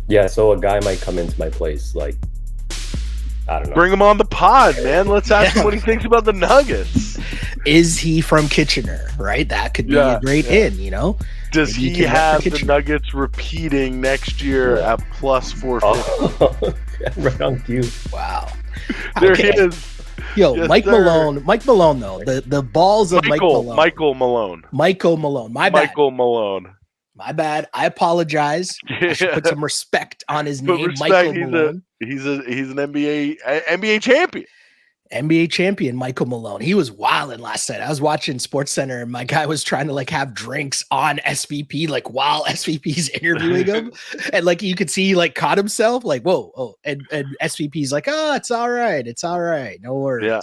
Yeah, so a guy might come into my place, like, I don't know. Bring him on the pod, man. Let's ask him Yeah. what he thinks about the Nuggets. Is he from Kitchener? Right, that could be a great in. Does Maybe he can rep for have the Kitchener. Nuggets repeating next year Yeah. at plus 450? Oh, right on cue. Wow. There Okay. he is. Yo, Yes, Mike sir. Malone. Mike Malone, though. The balls of Michael Michael Malone. Malone. My bad. Michael Malone. My bad. I apologize. I should put some respect on his But name. respect, Michael Malone. he's an NBA champion. NBA champion Michael Malone. He was wilding last night. I was watching Sports Center and my guy was trying to like have drinks on SVP, like while SVP's interviewing him. And like you could see he like caught himself, like, whoa, oh, and SVP's like, oh, it's all right. It's all right. No worries. Yeah.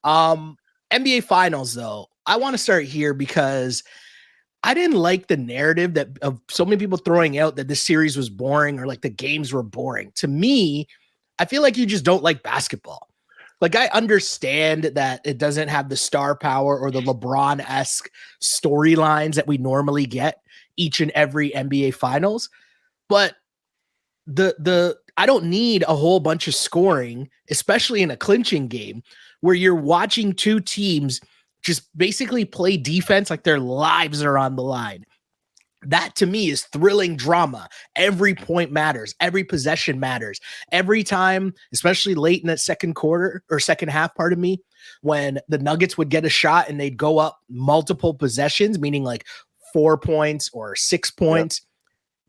NBA finals, though. I want to start here because I didn't like the narrative that of so many people throwing out that this series was boring or like the games were boring. To me, I feel like you just don't like basketball. Like, I understand that it doesn't have the star power or the LeBron-esque storylines that we normally get each and every NBA finals, but I don't need a whole bunch of scoring, especially in a clinching game where you're watching two teams just basically play defense like their lives are on the line. That to me is thrilling drama. Every point matters. Every possession matters. Every time, especially late in that second quarter or second half, pardon me, when the Nuggets would get a shot and they'd go up multiple possessions, meaning like 4 points or 6 points,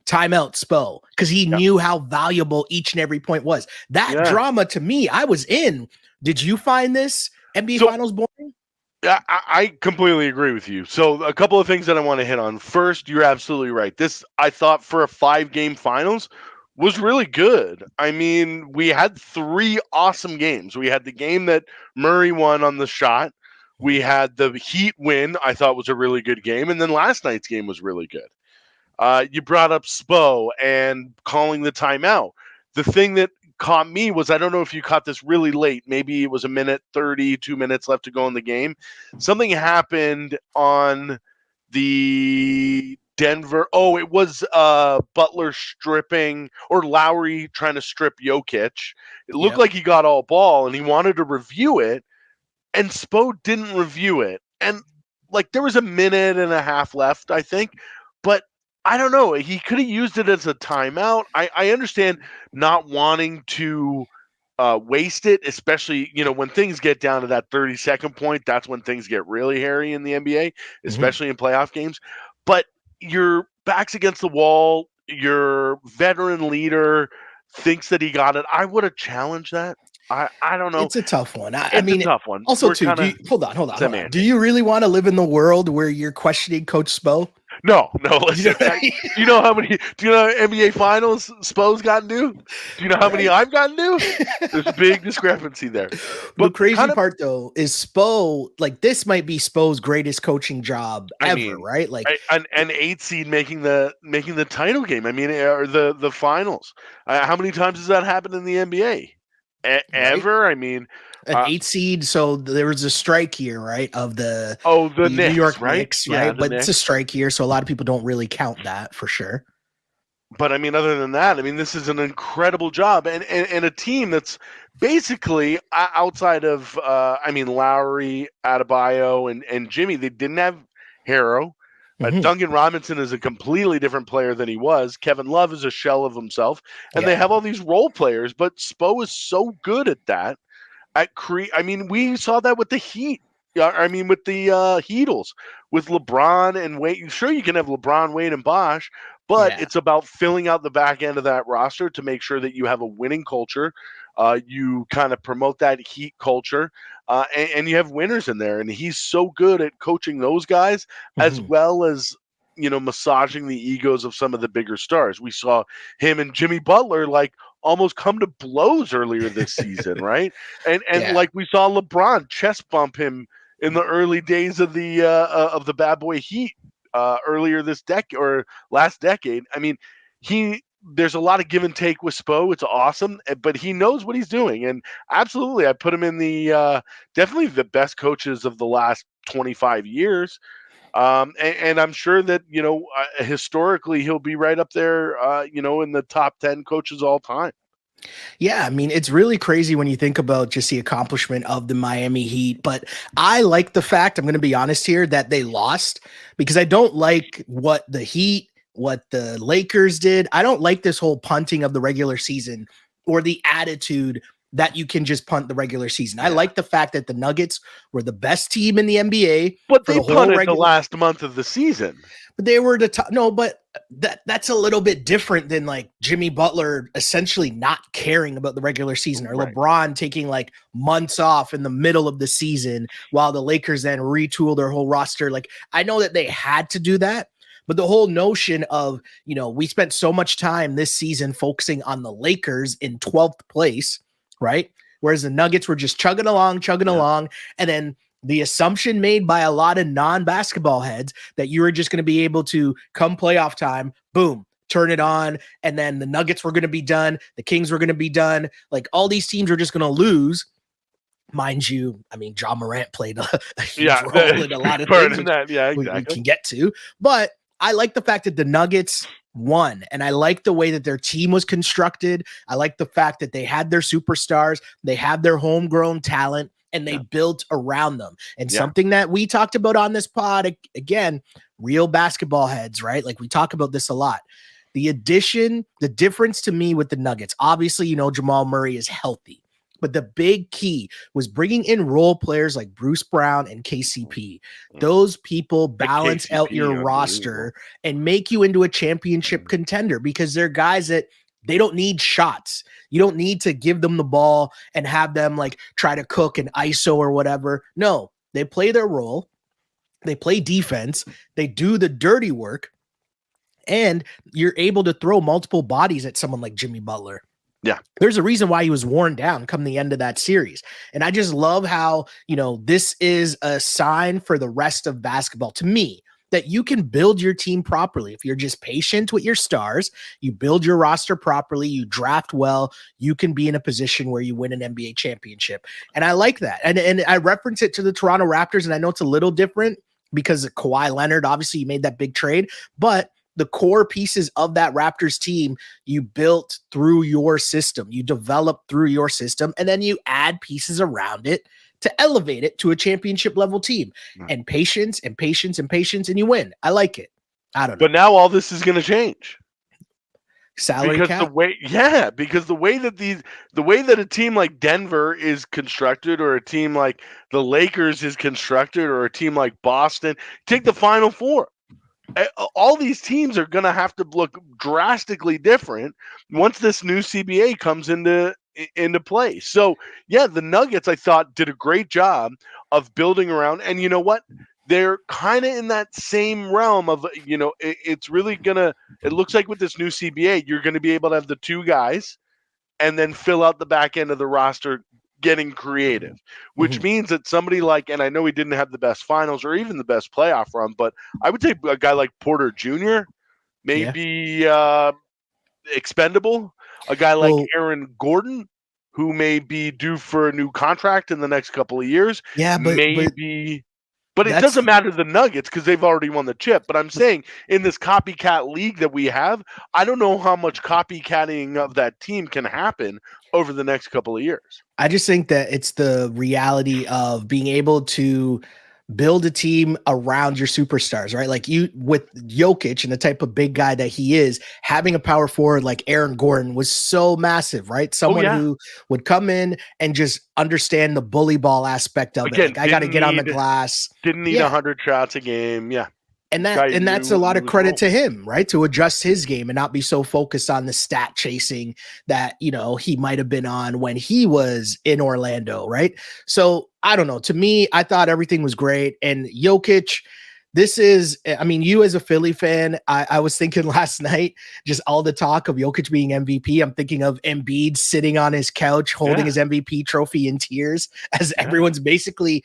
timeout Spo, because he knew how valuable each and every point was. That drama to me, I was in. Did you find this NBA Finals boring? I completely agree with you. So a couple of things that I want to hit on. First, you're absolutely right. This, I thought, for a 5-game finals was really good. I mean, we had 3 awesome games. We had the game that Murray won on the shot. We had the Heat win, I thought was a really good game. And then last night's game was really good. You brought up Spo and calling the timeout. The thing that caught me was, I don't know if you caught this really late. Maybe it was a minute 30, 2 minutes left to go in the game. Something happened on the Denver. Oh, it was Butler stripping, or Lowry trying to strip Jokic. It looked like he got all ball and he wanted to review it, and Spo didn't review it. And like, there was a minute and a half left, I think, but I don't know. He could have used it as a timeout. I understand not wanting to waste it, especially, when things get down to that 30-second point. That's when things get really hairy in the NBA, especially in playoff games. But your back's against the wall. Your veteran leader thinks that he got it. I would have challenged that. I don't know. It's a tough one. It's a tough one. Also, too, hold on. Do you really want to live in the world where you're questioning Coach Spo? No. Listen, do you know how NBA Finals Spo's gotten to? Do you know how many I've gotten to? There's a big discrepancy there. But the crazy part, though, is Spo, like, this might be Spo's greatest coaching job ever, right? Like an 8 seed making the title game. I mean, or the finals. How many times has that happened in the NBA? Ever? I mean, an 8 seed. So there was a strike here, right? Of the Knicks, New York right? Knicks, right? Yeah, but Knicks. It's a strike here, so a lot of people don't really count that for sure. But I mean, other than that, I mean, this is an incredible job, and a team that's basically outside of, Lowry, Adebayo, and Jimmy. They didn't have Harrow. Duncan Robinson is a completely different player than he was. Kevin Love is a shell of himself, and they have all these role players. But Spo is so good at that. We saw that with the Heat. With the Heatles, with LeBron and Wade. Sure, you can have LeBron, Wade, and Bosh, but it's about filling out the back end of that roster to make sure that you have a winning culture. You kind of promote that Heat culture, and you have winners in there. And he's so good at coaching those guys, as well as massaging the egos of some of the bigger stars. We saw him and Jimmy Butler almost come to blows earlier this season, right? And like we saw LeBron chest bump him in the early days of the bad boy Heat earlier this decade or last decade. I mean, there's a lot of give and take with Spo. It's awesome, but he knows what he's doing. And absolutely, I put him in the definitely the best coaches of the last 25 years. And I'm sure that, historically he'll be right up there, in the top 10 coaches all time. Yeah, I mean, it's really crazy when you think about just the accomplishment of the Miami Heat. But I like the fact, I'm going to be honest here, that they lost, because I don't like what the Heat, what the Lakers did. I don't like this whole punting of the regular season, or the attitude that you can just punt the regular season. I like the fact that the Nuggets were the best team in the NBA. But for they the whole punted the regular. last month of the season. But they were the top. No, but that's a little bit different than like Jimmy Butler essentially not caring about the regular season, or Right. LeBron taking like months off in the middle of the season while the Lakers then retool their whole roster. Like, I know that they had to do that, but the whole notion of, we spent so much time this season focusing on the Lakers in 12th place, right? Whereas the Nuggets were just chugging along. And then the assumption made by a lot of non-basketball heads that you were just going to be able to come playoff time, boom, turn it on, and then the Nuggets were going to be done, the Kings were going to be done. Like, all these teams were just going to lose. Mind you, I mean, Ja Morant played a huge role in a lot of things we can get to. But I like the fact that the Nuggets won, and I like the way that their team was constructed. I like the fact that they had their superstars, they had their homegrown talent, and they built around them. And something that we talked about on this pod, again, real basketball heads, right? Like, we talk about this a lot. The difference to me with the Nuggets, obviously, Jamal Murray is healthy, but the big key was bringing in role players like Bruce Brown and KCP. Those people balance out your roster and make you into a championship contender, because they're guys that they don't need shots. You don't need to give them the ball and have them like try to cook an ISO or whatever. No, they play their role. They play defense. They do the dirty work. And you're able to throw multiple bodies at someone like Jimmy Butler. Yeah. There's a reason why he was worn down come the end of that series. And I just love how, this is a sign for the rest of basketball to me, that you can build your team properly. If you're just patient with your stars, you build your roster properly, you draft well, you can be in a position where you win an NBA championship. And I like that. And I reference it to the Toronto Raptors, and I know it's a little different because of Kawhi Leonard. Obviously, you made that big trade, but the core pieces of that Raptors team you built through your system, you developed through your system, and then you add pieces around it to elevate it to a championship level team. And patience and patience and patience, and you win. I like it. I don't know. But now all this is going to change. Salary because cap? because the way that a team like Denver is constructed, or a team like the Lakers is constructed, or a team like Boston, take the Final Four. All these teams are going to have to look drastically different once this new CBA comes into play. So, the Nuggets, I thought, did a great job of building around. And you know what? They're kind of in that same realm of, it's really going to – it looks like with this new CBA, you're going to be able to have the two guys and then fill out the back end of the roster getting creative, which means that somebody like, and I know he didn't have the best finals or even the best playoff run, but I would say a guy like Porter Jr. may be expendable. A guy like Aaron Gordon, who may be due for a new contract in the next couple of years, but it doesn't matter to the Nuggets because they've already won the chip. But I'm saying in this copycat league that we have, I don't know how much copycatting of that team can happen over the next couple of years. I just think that it's the reality of being able to build a team around your superstars, right? Like you with Jokic and the type of big guy that he is, having a power forward like Aaron Gordon was so massive, right? Someone who would come in and just understand the bully ball aspect of it. Like, I got to get on the glass. Didn't need 100 shots a game. Yeah. And that's a lot of credit to him, right? To adjust his game and not be so focused on the stat chasing that, he might have been on when he was in Orlando, right? So I don't know. To me, I thought everything was great. And Jokic, you as a Philly fan, I was thinking last night, just all the talk of Jokic being MVP. I'm thinking of Embiid sitting on his couch holding his MVP trophy in tears as everyone's basically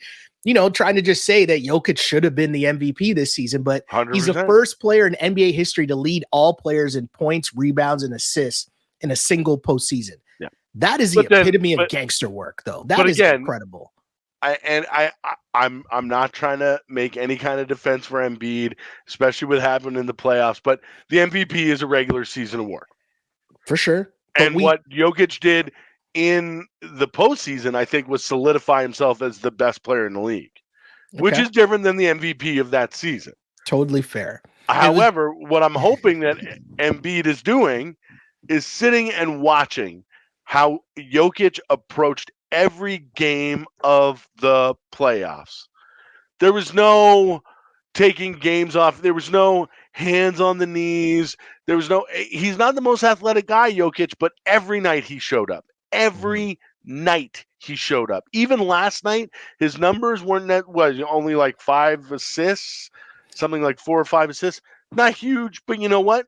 trying to just say that Jokic should have been the MVP this season, but 100%. He's the first player in NBA history to lead all players in points, rebounds, and assists in a single postseason. Yeah. That is the epitome of gangster work, though. That is incredible. I'm not trying to make any kind of defense for Embiid, especially what happened in the playoffs, but the MVP is a regular season award. For sure. And what Jokic did in the postseason, I think, was solidify himself as the best player in the league, which is different than the MVP of that season. Totally fair. However, what I'm hoping that Embiid is doing is sitting and watching how Jokic approached every game of the playoffs. There was no taking games off. There was no hands on the knees. There was no. He's not the most athletic guy, Jokic, but every night he showed up. Every night he showed up. Even last night, his numbers weren't only like 5 assists, something like 4 or 5 assists. Not huge, but you know what?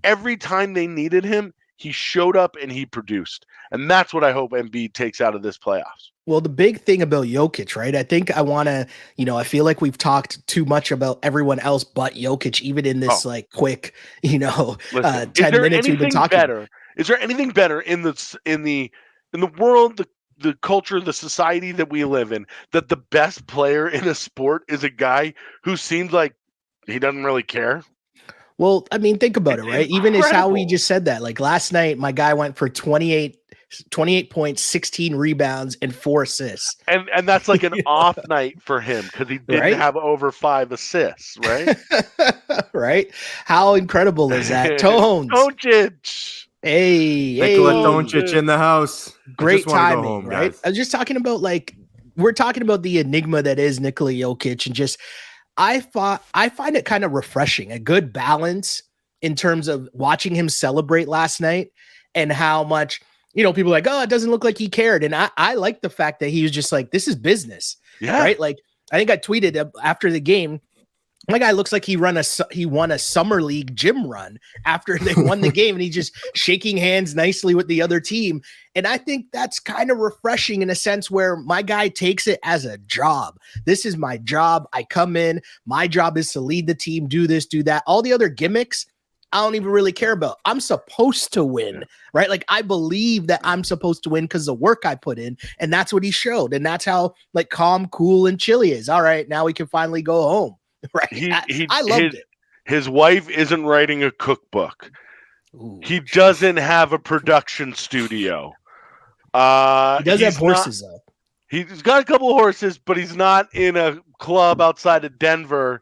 Every time they needed him, he showed up and he produced. And that's what I hope Embiid takes out of this playoffs. Well, the big thing about Jokic, right? I think I want to, I feel like we've talked too much about everyone else but Jokic, even in this like quick, Listen, 10 minutes we've been talking. Is there anything better in the world, the culture, the society that we live in, that the best player in a sport is a guy who seems like he doesn't really care? Well, I mean, think about it, right? Even as how we just said that, like last night, my guy went for 28 points, 16 rebounds, and 4 assists. And that's like an off night for him because he didn't have over 5 assists, right? Right? How incredible is that? Tones. Doncic. Hey, Nikola Doncic in the house. Great timing, right? Guys. I was just talking about we're talking about the enigma that is Nikola Jokic, and just I find it kind of refreshing, a good balance in terms of watching him celebrate last night and how much, people are like, oh, it doesn't look like he cared. And I like the fact that he was just like, this is business. Yeah. Right. Like, I think I tweeted after the game, my guy looks like he won a summer league gym run after they won the game, and he's just shaking hands nicely with the other team. And I think that's kind of refreshing in a sense where my guy takes it as a job. This is my job. I come in. My job is to lead the team, do this, do that. All the other gimmicks, I don't even really care about. I'm supposed to win, right? Like I believe that I'm supposed to win because the work I put in, and that's what he showed. And that's how like calm, cool, and chill he is. All right, now we can finally go home. Right. I loved it. His wife isn't writing a cookbook. Ooh. He doesn't have a production studio. He does have horses, though. He's got a couple of horses, but he's not in a club outside of Denver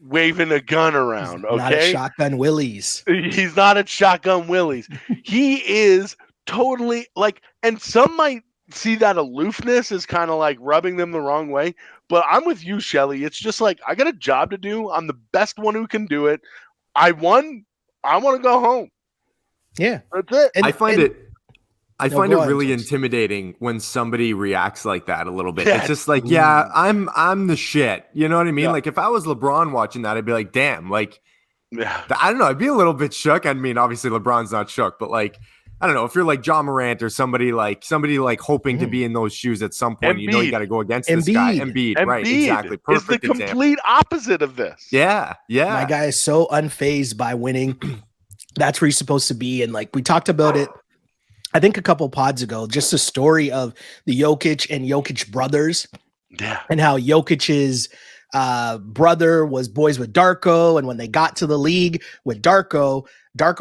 waving a gun around. Okay? Not at Shotgun Willie's. He's not at Shotgun Willie's. He is totally like, and some might see that aloofness as kind of like rubbing them the wrong way. But I'm with you, Shelly. It's just like, I got a job to do. I'm the best one who can do it. I won. I want to go home. Yeah. That's it. I find it really intimidating when somebody reacts like that a little bit. It's just like, yeah, I'm the shit. You know what I mean? Yeah. Like if I was LeBron watching that, I'd be like, damn, like, I don't know. I'd be a little bit shook. I mean, obviously LeBron's not shook, but like, I don't know, if you're like John Morant or somebody like hoping to be in those shoes at some point, Embiid. You got to go against this guy. Embiid, right? Exactly. Perfect. It's the complete opposite of this. Yeah. My guy is so unfazed by winning. That's where he's supposed to be. And like we talked about it, I think a couple pods ago, just the story of the Jokic and Jokic brothers. Yeah. And how Jokic's brother was boys with Darko, and when they got to the league with Darko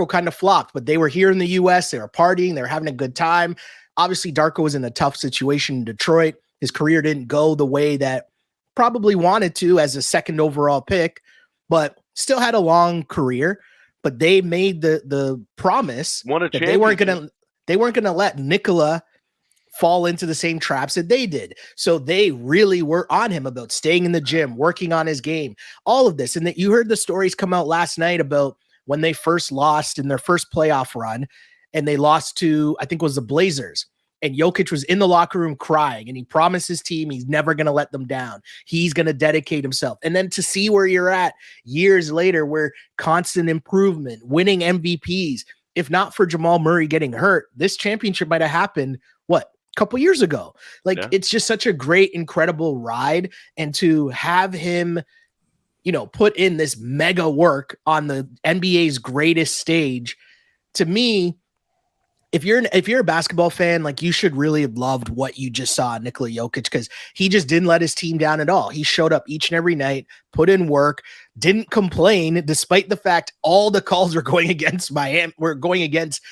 kind of flopped, but they were here in the US, they were partying, they were having a good time. Obviously Darko was in a tough situation in Detroit. His career didn't go the way that probably wanted to as a second overall pick, but still had a long career. But they made the promise that they weren't gonna let Nikola fall into the same traps that they did. So they really were on him about staying in the gym, working on his game, all of this. And that you heard the stories come out last night about when they first lost in their first playoff run, and they lost to, I think it was the Blazers. And Jokic was in the locker room crying, and he promised his team he's never going to let them down. He's going to dedicate himself. And then to see where you're at years later, where constant improvement, winning MVPs, if not for Jamal Murray getting hurt, this championship might have happened, a couple years ago. It's just such a great, incredible ride. And to have him, put in this mega work on the NBA's greatest stage, to me, if you're a basketball fan, like, you should really have loved what you just saw Nikola Jokic, because he just didn't let his team down at all. He showed up each and every night, put in work, didn't complain, despite the fact all the calls were going against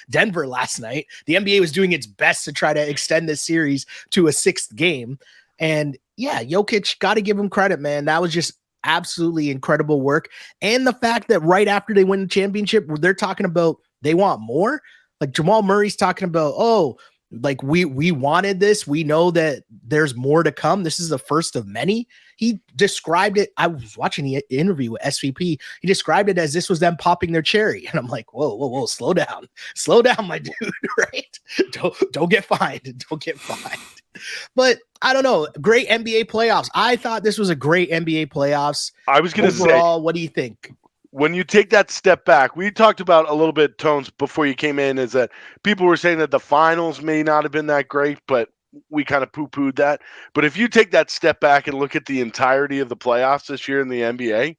Denver last night. The NBA was doing its best to try to extend this series to a 6th game. And yeah, Jokic, got to give him credit, man. That was just absolutely incredible work. And the fact that right after they win the championship, they're talking about they want more. Like, Jamal Murray's talking about, oh, like, we wanted this. We know that there's more to come. This is the first of many. He described it. I was watching the interview with SVP. He described it as this was them popping their cherry. And I'm like, whoa, slow down, my dude, right? Don't get fined. Don't get fined. But I don't know. Great NBA playoffs. I thought this was a great NBA playoffs. I was going to say, what do you think? When you take that step back, we talked about a little bit, Tones, before you came in, is that people were saying that the finals may not have been that great, but we kind of poo-pooed that. But if you take that step back and look at the entirety of the playoffs this year in the NBA,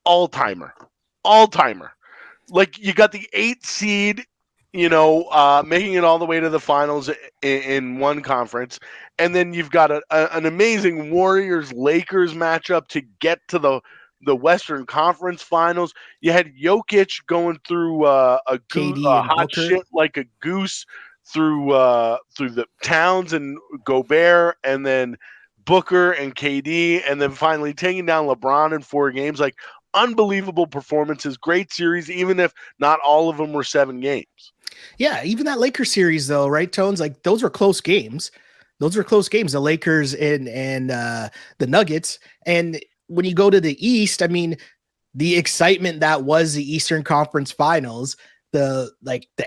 all-timer. Like, you got the 8 seed, making it all the way to the finals in one conference. And then you've got an amazing Warriors-Lakers matchup to get to the Western Conference Finals. You had Jokic going through a hot shit like a goose through the Towns and Gobert, and then Booker and KD, and then finally taking down LeBron in 4 games. Like, unbelievable performances, great series, even if not all of them were 7 games. Yeah, even that Lakers series, though, right, Tones? Like, those were close games. The Lakers and the Nuggets. And when you go to the East, I mean, the excitement that was the Eastern Conference Finals, the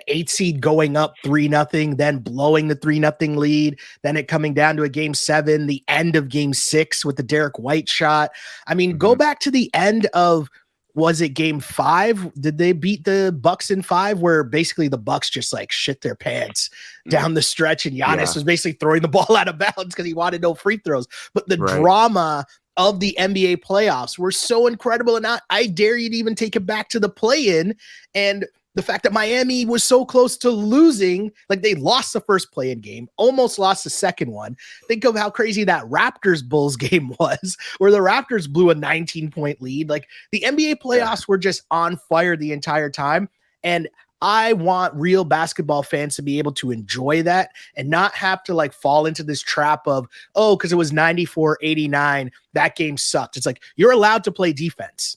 8 seed going up 3-0, then blowing the 3-0 lead, then it coming down to a game 7, the end of game 6 with the Derek White shot. I mean, go back to the end of, was it game 5? Did they beat the Bucks in 5, where basically the Bucks just like shit their pants down the stretch, and Giannis was basically throwing the ball out of bounds because he wanted no free throws. But the drama of the NBA playoffs were so incredible. And I dare you to even take it back to the play-in, and the fact that Miami was so close to losing. Like, they lost the first play-in game, almost lost the second one. Think of how crazy that Raptors Bulls game was, where the Raptors blew a 19-point lead. Like, the NBA playoffs were just on fire the entire time. And I want real basketball fans to be able to enjoy that and not have to like fall into this trap of, oh, because it was 94-89, that game sucked. It's like, you're allowed to play defense,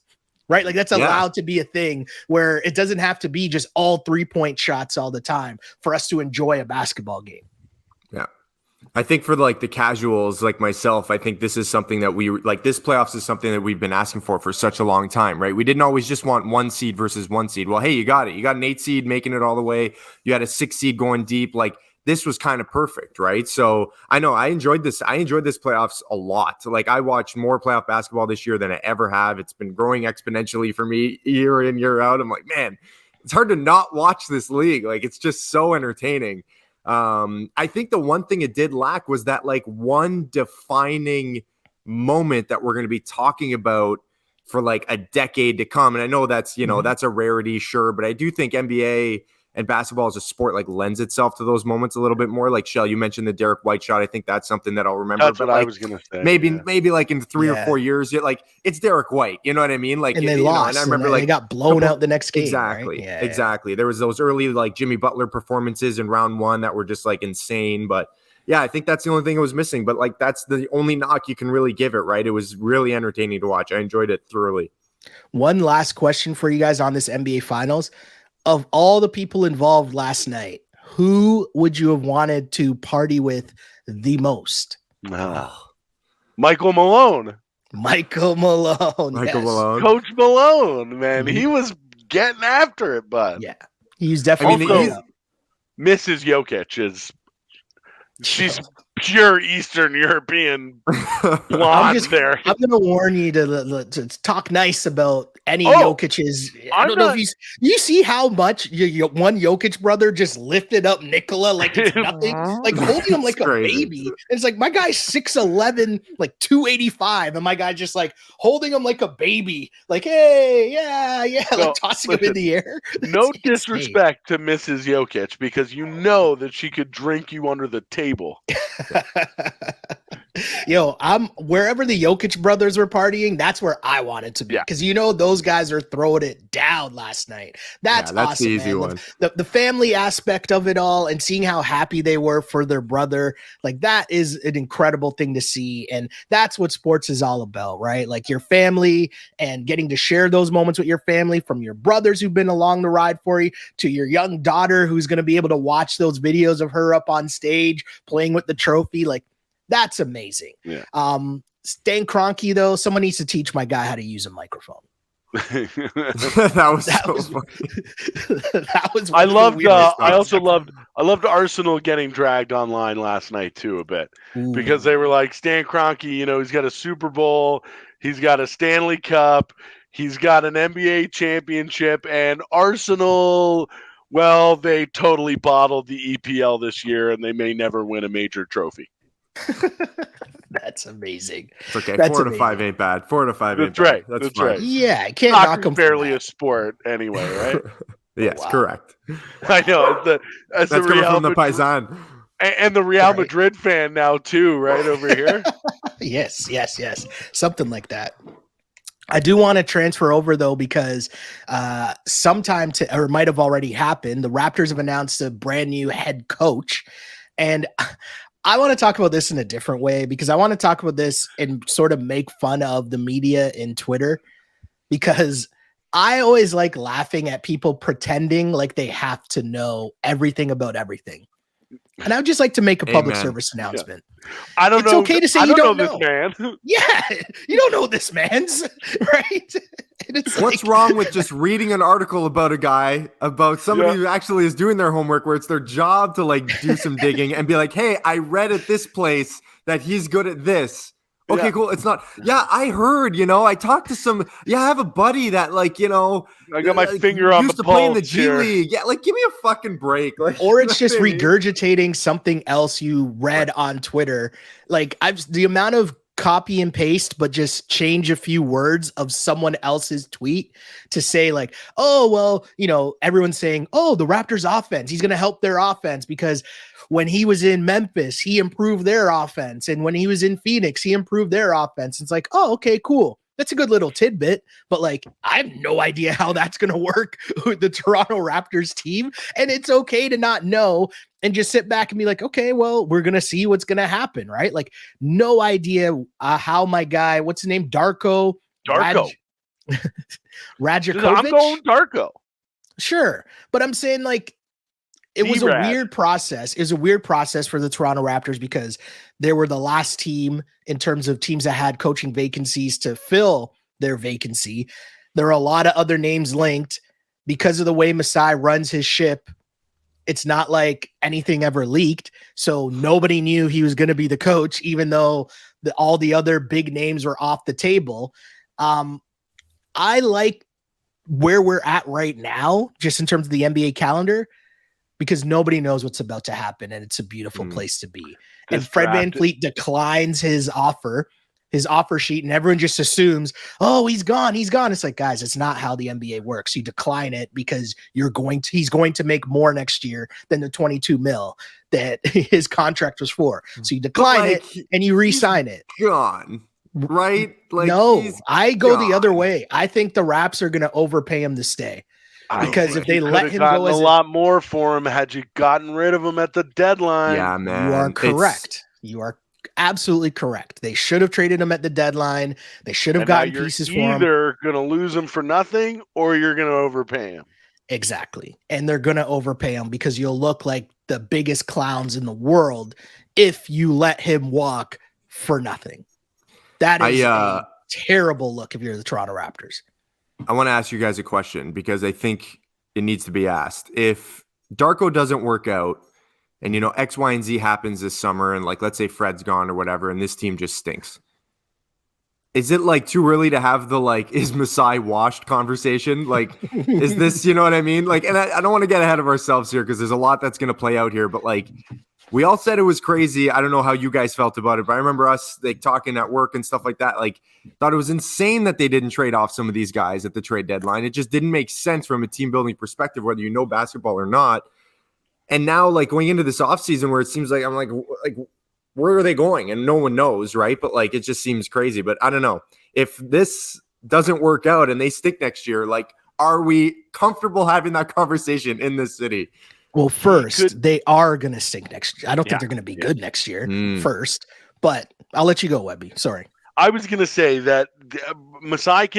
right? Like, that's allowed to be a thing where it doesn't have to be just all 3-point shots all the time for us to enjoy a basketball game. Yeah. I think for like the casuals like myself, I think this is something that this playoffs is something that we've been asking for such a long time, right? We didn't always just want 1 seed versus 1 seed. Well, hey, you got it. You got an 8 seed making it all the way. You had a 6 seed going deep. Like, this was kind of perfect, right? So I know I enjoyed this. I enjoyed this playoffs a lot. Like, I watched more playoff basketball this year than I ever have. It's been growing exponentially for me year in, year out. I'm like, man, it's hard to not watch this league. Like, it's just so entertaining. I think the one thing it did lack was that like one defining moment that we're going to be talking about for like a decade to come. And I know that's, that's a rarity, sure. But I do think NBA and basketball as a sport like lends itself to those moments a little bit more. Like, Shell, you mentioned the Derek White shot. I think that's something that I'll remember. That's what I was going to say. Maybe like in 3 or 4 years, like, it's Derek White. You know what I mean? Like, and they lost. And I remember they got blown out the next game. Exactly. Right? Exactly. There was those early like Jimmy Butler performances in round 1 that were just like insane. But yeah, I think that's the only thing it was missing. But like, that's the only knock you can really give it, right? It was really entertaining to watch. I enjoyed it thoroughly. One last question for you guys on this NBA Finals. Of all the people involved last night, who would you have wanted to party with the most? Michael Malone. Michael Malone. Coach Malone, man. He was getting after it, bud. Yeah. He's definitely Mrs. Jokic she's pure Eastern European blonde there. I'm gonna warn you to talk nice about any Oh, Jokic's. I don't know if you see how much one Jokic brother just lifted up Nikola like it's nothing, like holding him like a baby. And it's like my guy's 6'11", like 285, and my guy just like holding him like a baby, like hey, yeah, like tossing him in the air. No disrespect to Mrs. Jokic, because you know that she could drink you under the table. Yo, I'm wherever the Jokic brothers were partying, that's where I wanted to be, because those guys are throwing it down last night. That's awesome, the easy man. one. The family aspect of it all and seeing how happy they were for their brother, like that is an incredible thing to see, and that's what sports is all about, right? Like your family and getting to share those moments with your family, from your brothers who've been along the ride for you to your young daughter who's going to be able to watch those videos of her up on stage playing with the trophy. Like that's amazing. Yeah. Stan Kroenke, though, someone needs to teach my guy how to use a microphone. that was funny. That was. I loved. I loved Arsenal getting dragged online last night too a bit. Ooh. Because they were like, Stan Kroenke, he's got a Super Bowl, he's got a Stanley Cup, he's got an NBA championship, and Arsenal. Well, they totally bottled the EPL this year, and they may never win a major trophy. That's amazing. It's okay. That's 4 to 5 ain't bad. 4 to 5 ain't bad. That's fine. Right. Yeah, I can't knock them. Barely a sport anyway, right? Yes, correct. I know. That's the coming from the Paisan. And the Real Madrid fan now too, right over here. Yes. Something like that. I do want to transfer over though, because sometime or it might have already happened. The Raptors have announced a brand new head coach, and I want to talk about this in a different way, because I want to talk about this and sort of make fun of the media in Twitter, because I always like laughing at people pretending like they have to know everything about everything. And I would just like to make a public service announcement. Yeah. I don't know. It's okay to say you don't know this man. Yeah, you don't know this man's, right? What's wrong with just reading an article about a guy, about somebody who actually is doing their homework, where it's their job to like do some digging and be like, hey, I read at this place that he's good at this. Okay, cool. It's not. Yeah, I heard, I talked to some. Yeah, I have a buddy that I got my finger on the pulse. Used to play in the G League. Yeah, give me a fucking break. Or it's just regurgitating something else you read on Twitter. The amount of copy and paste, but just change a few words of someone else's tweet to say oh, well, everyone's saying, oh, the Raptors offense, he's going to help their offense because when he was in Memphis, he improved their offense. And when he was in Phoenix, he improved their offense. It's like, oh, okay, cool. That's a good little tidbit, but I have no idea how that's going to work with the Toronto Raptors team. And it's okay to not know and just sit back and be like, okay, well, we're going to see what's going to happen, right? No idea how my guy, what's his name? Darko. Rajakovic. I'm going Darko. Sure. But I'm saying it was a weird process. It was a weird process for the Toronto Raptors because they were the last team in terms of teams that had coaching vacancies to fill their vacancy. There are a lot of other names linked because of the way Masai runs his ship. It's not like anything ever leaked. So nobody knew he was going to be the coach, even though all the other big names were off the table. I like where we're at right now, just in terms of the NBA calendar, because nobody knows what's about to happen, and it's a beautiful place to be. And Fred VanVleet declines his offer sheet, and everyone just assumes, oh, he's gone. It's like, guys, it's not how the NBA works. You decline it because he's going to make more next year than the 22 mil that his contract was for. So you decline it and you re-sign it. Gone. Right? No, I go the other way. I think the Raps are going to overpay him to stay. Because if they let him go, a lot more for him had you gotten rid of him at the deadline. Yeah, man, you are correct. You are absolutely correct. They should have traded him at the deadline. They should have gotten pieces for him. You're either going to lose him for nothing, or you're going to overpay him. Exactly, and they're going to overpay him because you'll look like the biggest clowns in the world if you let him walk for nothing. That is a terrible look if you're the Toronto Raptors. I want to ask you guys a question because I think it needs to be asked. If Darko doesn't work out, and, you know, X, Y, and Z happens this summer, and, like, let's say Fred's gone or whatever, and this team just stinks. Is it, like, too early to have the, like, is Masai washed conversation? Like, is this, you know what I mean? Like, and I don't want to get ahead of ourselves here because there's a lot that's going to play out here, but, like, we all said it was crazy. I don't know how you guys felt about it, but I remember us, like, talking at work and stuff like that. Like, thought it was insane that they didn't trade off some of these guys at the trade deadline. It just didn't make sense from a team building perspective, whether you know basketball or not. And now, like, going into this offseason where it seems like I'm like, where are they going? And no one knows, right? But, like, it just seems crazy. But I don't know. If this doesn't work out and they stick next year, like, are we comfortable having that conversation in this city? Well, first, they are going to stink next year. I don't think they're going to be good next year, first. But I'll let you go, Webby. Sorry. I was going to say that Masai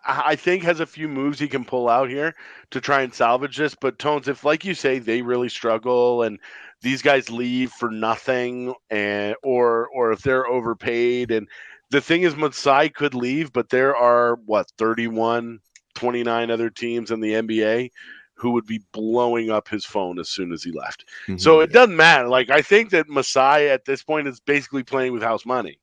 I think, has a few moves he can pull out here to try and salvage this. But, Tones, if, like you say, they really struggle and these guys leave for nothing, or if they're overpaid, and the thing is, Masai could leave, but there are, 31, 29 other teams in the NBA who would be blowing up his phone as soon as he left. Mm-hmm. So it doesn't matter. Like, I think that Masai at this point is basically playing with house money,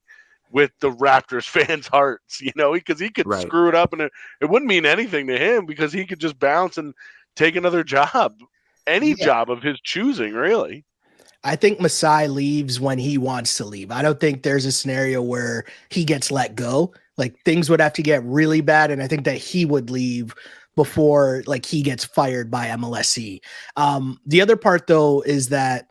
with the Raptors fans' hearts, you know, because he could screw it up and it wouldn't mean anything to him because he could just bounce and take another job, any job of his choosing, really. I think Masai leaves when he wants to leave. I don't think there's a scenario where he gets let go. Like, things would have to get really bad, and I think that he would leave before, like, he gets fired by MLSE. The other part, though, is that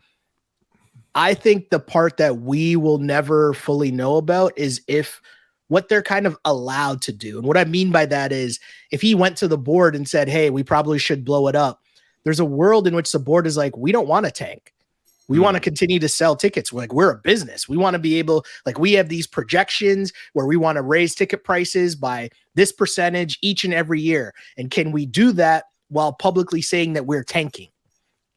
I think the part that we will never fully know about is if what they're kind of allowed to do. And what I mean by that is if he went to the board and said, hey, we probably should blow it up, there's a world in which the board is like, we don't want to tank. We want to continue to sell tickets. We're a business. We want to be able, like, we have these projections where we want to raise ticket prices by this percentage each and every year. And can we do that while publicly saying that we're tanking?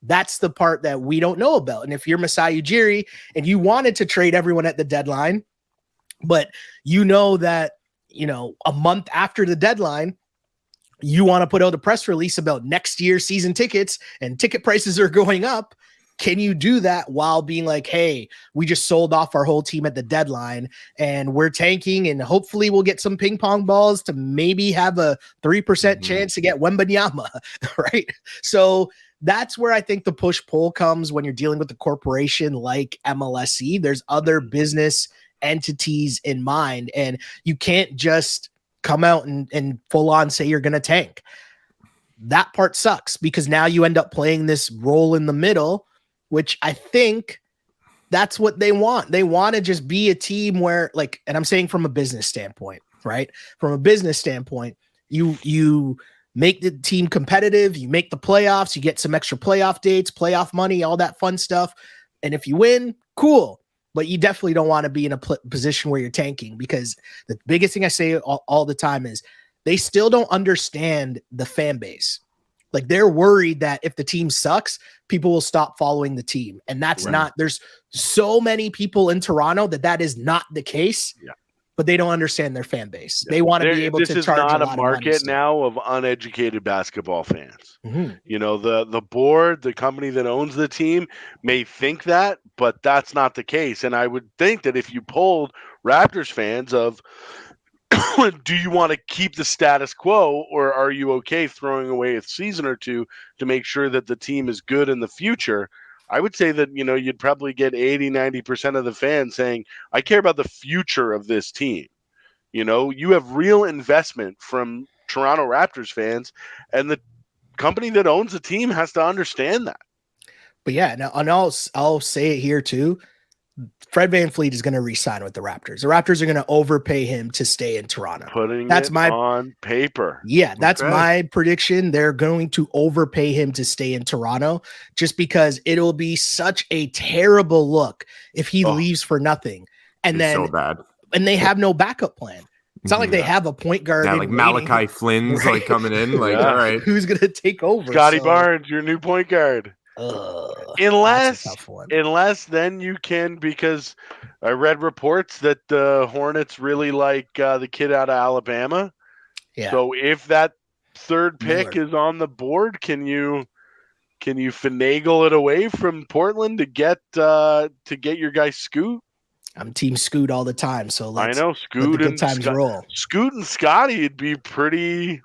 That's the part that we don't know about. And if you're Masai Ujiri and you wanted to trade everyone at the deadline, but you know that, you know, a month after the deadline, you want to put out a press release about next year's season tickets and ticket prices are going up, can you do that while being like, hey, we just sold off our whole team at the deadline and we're tanking and hopefully we'll get some ping pong balls to maybe have a 3% chance to get Wembanyama, right? So that's where I think the push-pull comes when you're dealing with a corporation like MLSE. There's other business entities in mind, and you can't just come out and full-on say you're going to tank. That part sucks because now you end up playing this role in the middle, which I think that's what they want. They want to just be a team where, like, and I'm saying from a business standpoint, right? From a business standpoint, you make the team competitive, you make the playoffs, you get some extra playoff dates, playoff money, all that fun stuff. And if you win, cool. But you definitely don't want to be in a position where you're tanking, because the biggest thing I say all the time is they still don't understand the fan base. Like, they're worried that if the team sucks, people will stop following the team. And that's not, there's so many people in Toronto that is not the case. Yeah. But they don't understand their fan base. They want to be able to charge a lot of money. This is not a market now of uneducated basketball fans. Mm-hmm. You know, the board, the company that owns the team may think that, but that's not the case. And I would think that if you polled Raptors fans of, do you want to keep the status quo, or are you okay throwing away a season or two to make sure that the team is good in the future? I would say that, you know, you'd probably get 80-90% of the fans saying, I care about the future of this team. You know, you have real investment from Toronto Raptors fans, and the company that owns the team has to understand that. But yeah, now, and I'll say it here too. Fred VanVleet is going to re-sign with the Raptors. The Raptors are going to overpay him to stay in Toronto. That's on paper. Yeah, that's my prediction. They're going to overpay him to stay in Toronto just because it'll be such a terrible look if he leaves for nothing. And then so bad. And they have no backup plan. It's not like they have a point guard. Yeah, like Malachi Flynn's like coming in. Like, all right, who's going to take over? Scotty Barnes, your new point guard. Unless then you can, because I read reports that the Hornets really like the kid out of Alabama. Yeah. So if that third pick is on the board, can you Can you finagle it away from Portland to get your guy Scoot? I'm team Scoot all the time, so I know let Scoot the and good times roll. Scoot and Scotty would be pretty.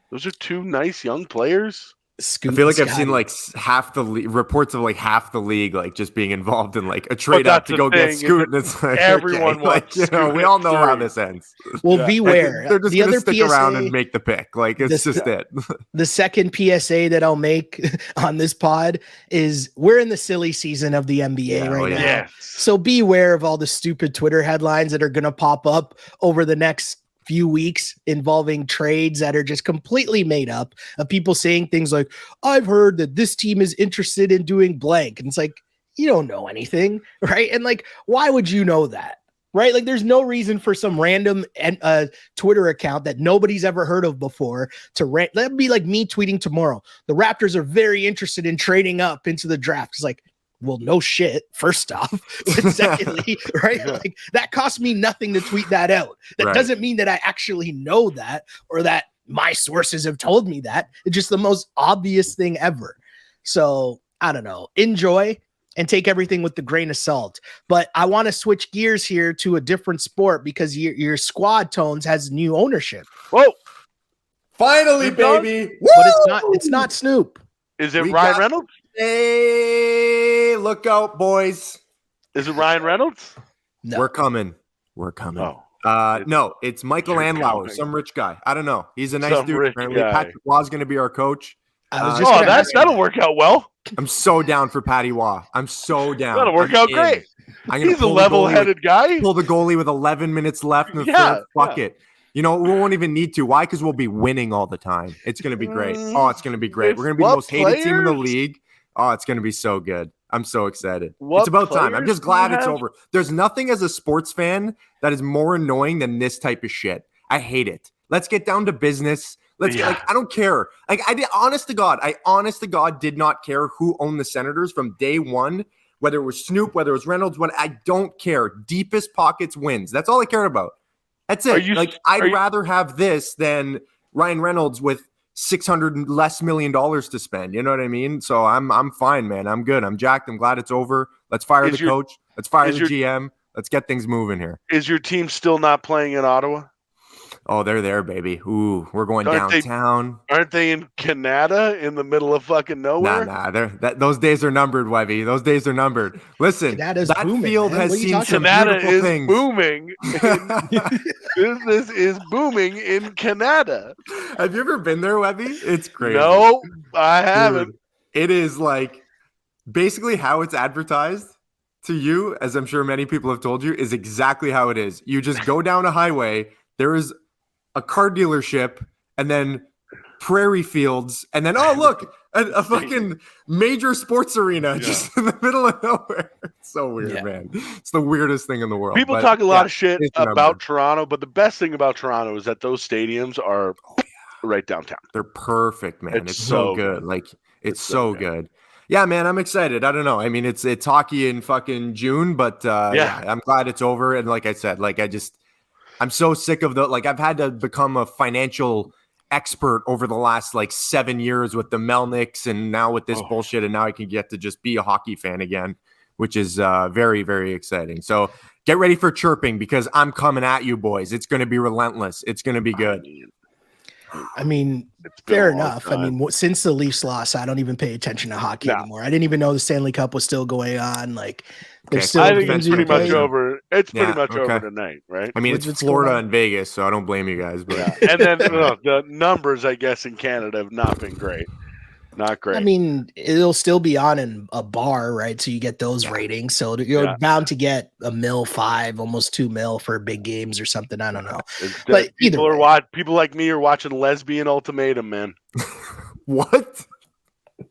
Those are two nice young players. Scoot I feel like and I've seen Scotty. like half the reports of like half the league like just being involved in like a trade that's up to the go get thing, Scoot, and it's like everyone okay, wants like, Scoot we at all know how 3. this ends. Well, Yeah. beware. They're just the gonna other stick PSA, around and make the pick. Like it's just it. The second PSA that I'll make on this pod is we're in the silly season of the NBA right now. Yes. So beware of all the stupid Twitter headlines that are going to pop up over the next few weeks involving trades that are just completely made up, of people saying things like, I've heard that this team is interested in doing blank. And it's like, you don't know anything, right? And like, why would you know that? Right? Like, there's no reason for some random Twitter account that nobody's ever heard of before to that'd be like me tweeting tomorrow, the Raptors are very interested in trading up into the draft. It's like, well, no shit, first off. But secondly, right? Yeah. Like, that cost me nothing to tweet that out. That Right. doesn't mean that I actually know that or that my sources have told me that. It's just the most obvious thing ever. So I don't know. Enjoy and take everything with the grain of salt. But I want to switch gears here to a different sport because your Squad Tones has new ownership. Whoa. Finally, Snoop Dogg? baby. But it's not Snoop. Is it We Ryan got- Reynolds? Hey, look out, boys. Is it Ryan Reynolds? No. We're coming. We're coming. Oh. No, it's Michael You're Andlauer, coming. some rich guy. I don't know. He's a nice Some dude. rich Apparently, guy. Patrick Waugh's going to be our coach. I was just Oh, gonna ask you that'll that. work out well. I'm so down for Patty Waugh. I'm so down. That'll work I'm out in. great. I'm gonna He's a pull the goalie level-headed guy. Pull the goalie with 11 minutes left in the Yeah, third. Fuck it. You know, we won't even need to. Why? Because we'll be winning all the time. It's going to be great. Oh, it's going to be great. We're going to be the What most hated team in the players? league. Oh, it's going to be so good. I'm so excited. What It's about time. I'm players just do you glad it's have? over. There's nothing as a sports fan that is more annoying than this type of shit. I hate it. Let's get down to business. Let's get, Yeah. like, I don't care. Like, I honest to God did not care who owned the Senators from day one, whether it was Snoop, whether it was Reynolds, I don't care. Deepest pockets wins. That's all I care about. That's it. I'd rather have this than Ryan Reynolds with $600 less million to spend. You know what I mean? So I'm fine, man. I'm good. I'm jacked. I'm glad it's over. Let's fire the coach. Let's fire the GM. Let's get things moving here. Is your team still not playing in Ottawa? Oh, they're there, baby. Ooh, we're going downtown. Aren't they in Kanata in the middle of fucking nowhere? Those days are numbered, Webby. Those days are numbered. Listen, Kanata's that booming, field man. has What are you seen talking some Kanata beautiful is things. booming. Business is booming in Kanata. Have you ever been there, Webby? It's crazy. No, I haven't. Dude, it is like basically how it's advertised to you, as I'm sure many people have told you, is exactly how it is. You just go down a highway, there is a car dealership, and then prairie fields, and then, oh, look, a fucking major sports arena just in the middle of nowhere. It's so weird, man. It's the weirdest thing in the world. People talk a lot of shit about Toronto, but the best thing about Toronto is that those stadiums are right downtown. They're perfect, man. It's so good. Like, it's so good. Yeah, man, I'm excited. I don't know. I mean, it's hockey in fucking June, but yeah, I'm glad it's over. And like I said, like I'm so sick of I've had to become a financial expert over the last 7 years with the Melnicks and now with this bullshit. And now I can get to just be a hockey fan again, which is very, very exciting. So get ready for chirping because I'm coming at you, boys. It's going to be relentless. It's going to be good. I mean, fair enough. I mean, since the Leafs lost, I don't even pay attention to hockey anymore. I didn't even know the Stanley Cup was still going on. Like, there's still. I think it's pretty much over. It's pretty much over tonight, right? I mean, it's Florida and Vegas, so I don't blame you guys. But and then the numbers, I guess, in Canada have not been great. Not great. I mean, it'll still be on in a bar, right? So you get those ratings. So you're bound to get $1.5 million, almost $2 million for big games or something. I don't know. But people like me are watching Lesbian Ultimatum, man. What?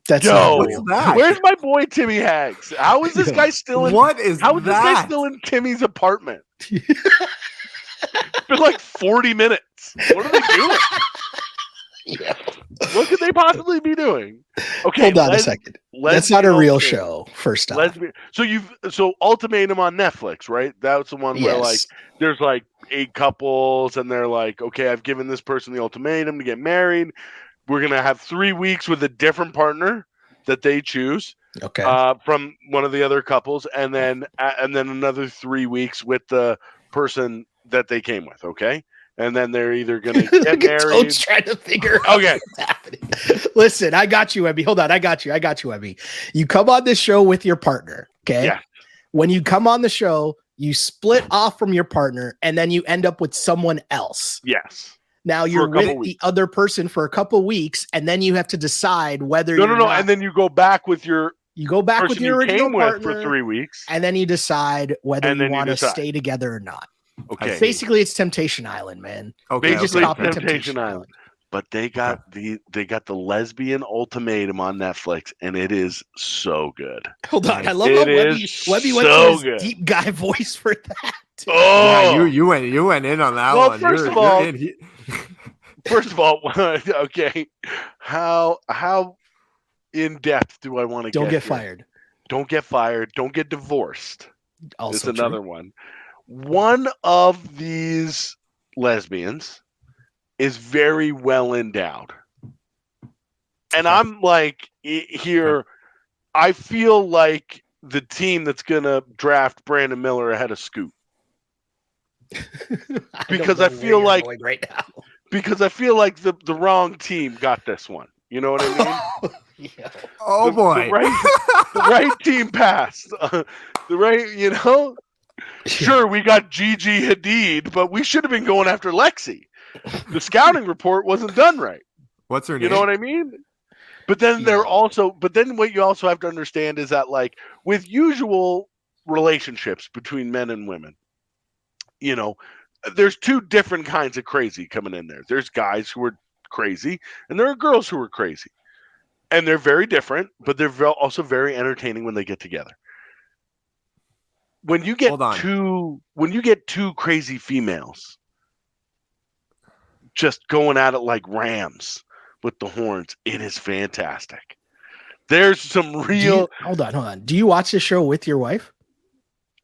That's where's my boy Timmy Hags? How is this guy still in? This guy still in Timmy's apartment? It's been like 40 minutes. What are they doing? What could they possibly be doing? Okay, hold on a second. That's not a real show. First off, so Ultimatum on Netflix, right? That's the one where there's 8 couples, and they're like, okay, I've given this person the ultimatum to get married. We're gonna have 3 weeks with a different partner. that they choose. Okay. From one of the other couples, and then another 3 weeks with the person that they came with. Okay, and then they're either gonna get married. Toad's trying to figure out what's happening. Listen, I got you, Webby. Hold on, I got you, Webby. You come on this show with your partner. Okay. Yeah. When you come on the show, you split off from your partner, and then you end up with someone else. Yes. Now you're with the other person for a couple weeks, and then you have to decide whether no, and then you go back with your original partner for 3 weeks, and then you decide whether you want to stay together or not. Okay, basically it's Temptation Island, man. Okay, basically Temptation Island. But they got the lesbian ultimatum on Netflix, and it is so good. Hold on, I love how Webby went to his deep guy voice for that. Oh, yeah, you went in on that one. First of all, okay, how in depth do I want to get? Don't get fired. Don't get fired. Don't get divorced. Also, it's another one. One of these lesbians is very well endowed, and I'm like here. I feel like the team that's gonna draft Brandon Miller ahead of Scoot. Because I feel like right now. Because I feel like the wrong team got this one. You know what I mean? Yeah. Oh boy. The right team passed. The right, Sure, we got Gigi Hadid, but we should have been going after Lexi. The scouting report wasn't done right. What's her name? You know what I mean? But then what you also have to understand is that, like, with usual relationships between men and women, there's two different kinds of crazy coming in there. There's guys who are crazy, and there are girls who are crazy. And they're very different, but they're also very entertaining when they get together. When you get two crazy females just going at it like rams with the horns, it is fantastic. There's some real. Hold on. Do you watch this show with your wife?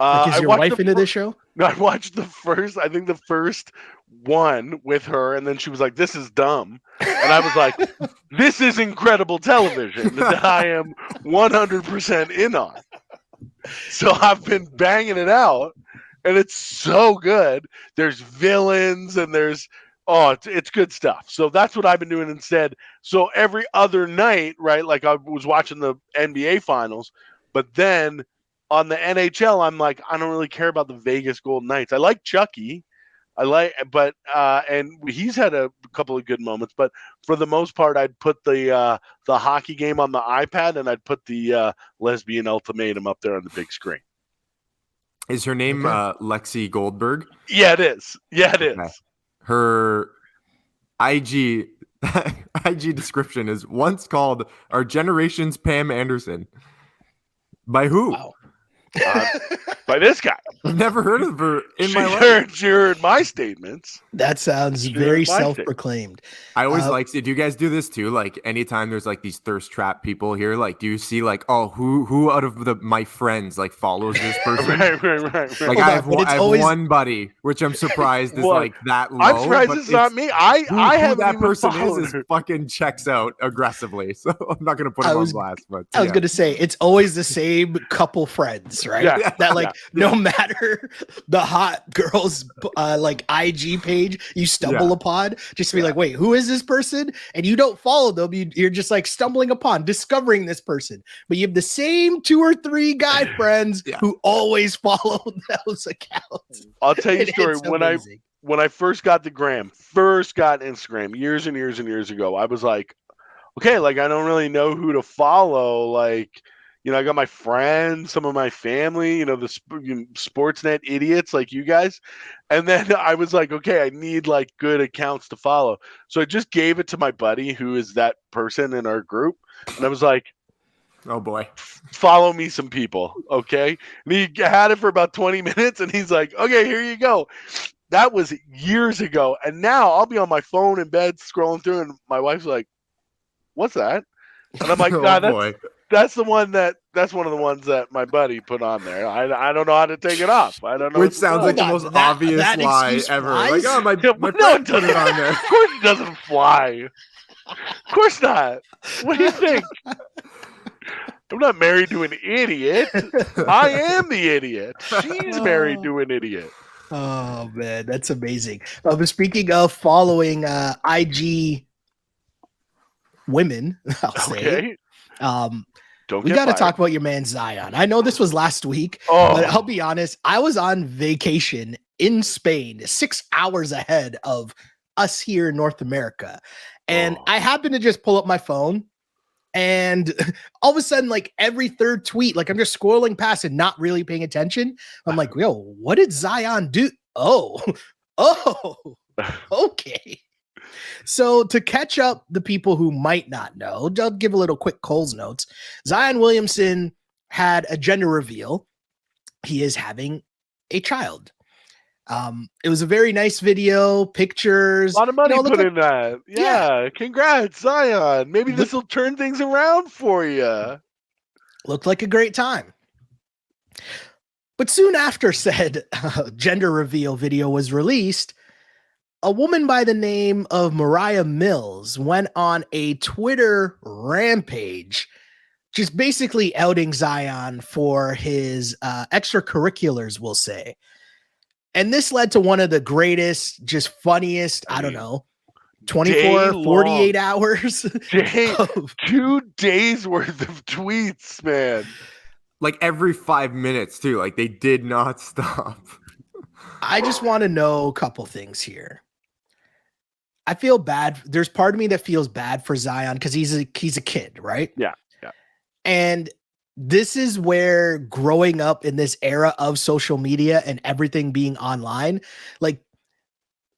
Is your wife into this show? No, I watched the first one with her, and then she was like, "This is dumb," and I was like, "This is incredible television that I am 100% in on." So I've been banging it out, and it's so good. There's villains, and it's good stuff. So that's what I've been doing instead. So every other night, right, like I was watching the NBA finals, but then on the NHL, I'm like, I don't really care about the Vegas Golden Knights. I like Chucky. And he's had a couple of good moments, but for the most part, I'd put the hockey game on the iPad, and I'd put the lesbian ultimatum up there on the big screen. Is her name Lexi Goldberg? Yeah, it is. Her IG description is once called our generation's Pam Anderson. By who? Wow. By this guy. I've never heard of her in my life. She heard my statements. That sounds very self-proclaimed. I always do you guys do this too? Like anytime there's like these thirst trap people here, like do you see like, oh, who out of my friends like follows this person? Right. Like I have one buddy, which I'm surprised is like that low. I'm surprised it's not me. I have that person is fucking checks out aggressively. So I'm not gonna put him on blast. But I was gonna say it's always the same couple friends, right? Yeah. That no matter the hot girl's like IG page you stumble upon, just to be like, wait, who is this person? And you don't follow them. You're just like stumbling upon, discovering this person. But you have the same 2 or 3 guy friends who always follow those accounts. I'll tell you a story. When I first got Instagram years and years and years ago, I was like, okay, like I don't really know who to follow. Like, I got my friends, some of my family, the Sportsnet idiots like you guys. And then I was like, okay, I need like good accounts to follow. So I just gave it to my buddy who is that person in our group. And I was like, oh boy, follow me some people. Okay. And he had it for about 20 minutes and he's like, okay, here you go. That was years ago. And now I'll be on my phone in bed scrolling through and my wife's like, what's that? And I'm like, God, that's one of the ones that my buddy put on there. I don't know how to take it off. I don't know. Which sounds like the most obvious lie ever. Like, oh, my friend put it on there. Of course it doesn't fly. Of course not. What do you think? I'm not married to an idiot. I am the idiot. She's married to an idiot. Oh man, that's amazing. But speaking of following IG women, I'll say, we got to talk about your man Zion. I know this was last week, but I'll be honest, I was on vacation in Spain, 6 hours ahead of us here in North America, and I happened to just pull up my phone. And all of a sudden, like every third tweet, like I'm just scrolling past and not really paying attention. I'm like, yo, what did Zion do? Oh, okay. So to catch up the people who might not know, I'll give a little quick Cole's notes. Zion Williamson had a gender reveal. He is having a child. It was a very nice video, pictures. A lot of money put in that. Yeah. Congrats, Zion. Maybe this will turn things around for you. Looked like a great time. But soon after said gender reveal video was released, a woman by the name of Mariah Mills went on a Twitter rampage, just basically outing Zion for his extracurriculars, we'll say. And this led to one of the greatest, just funniest, I don't know, 24, 48 hours. 2 days worth of tweets, man. Like every 5 minutes, too. Like they did not stop. I just want to know a couple things here. I feel bad. There's part of me that feels bad for Zion because he's a kid, right? Yeah. And this is where growing up in this era of social media and everything being online, like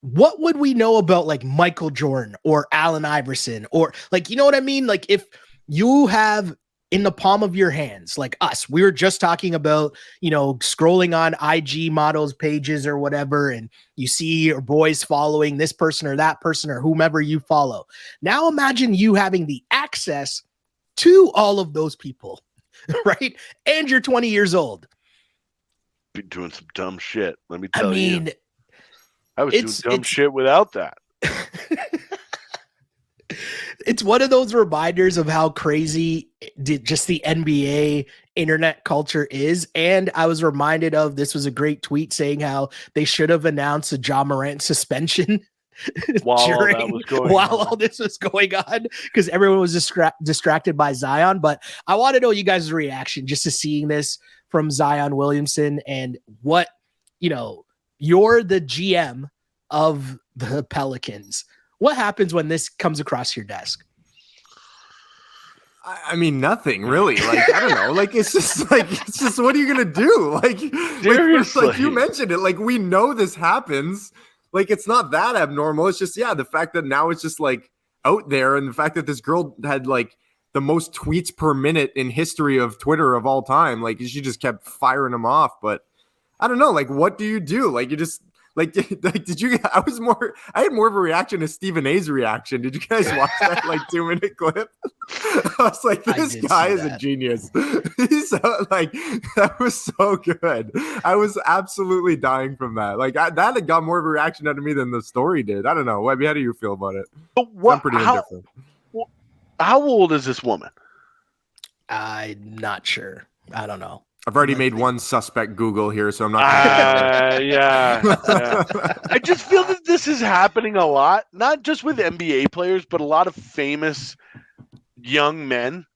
what would we know about like Michael Jordan or Allen Iverson or like, you know what I mean? Like if you have in the palm of your hands, like us, we were just talking about, you know, scrolling on IG models pages or whatever, and you see your boys following this person or that person or whomever you follow. Now imagine you having the access to all of those people. Right? And you're 20 years old. Be doing some dumb shit. Let me tell you. I was doing dumb shit without that. It's one of those reminders of how crazy just the NBA internet culture is. And I was reminded of, this was a great tweet saying how they should have announced a Ja Morant suspension while all this was going on, because everyone was distracted by Zion. But I want to know you guys' reaction just to seeing this from Zion Williamson and what, you know, you're the GM of the Pelicans. What happens when this comes across your desk? I mean, nothing really. Like, I don't know. Like, it's just what are you going to do? Like, seriously. Like you mentioned it, like we know this happens. Like, it's not that abnormal. It's just, the fact that now it's just like out there, and the fact that this girl had like the most tweets per minute in history of Twitter of all time. Like, she just kept firing them off. But I don't know. Like, what do you do? Like, you just did you? I had more of a reaction to Stephen A's reaction. Did you guys watch that 2-minute clip? I was like, this guy is a genius. He's like, that was so good. I was absolutely dying from that. Like that had got more of a reaction out of me than the story did. I don't know. Webby, how do you feel about it? I'm pretty indifferent. How old is this woman? I'm not sure. I don't know. I've already made one suspect Google here, so I'm not. Yeah. I just feel that this is happening a lot, not just with NBA players, but a lot of famous young men,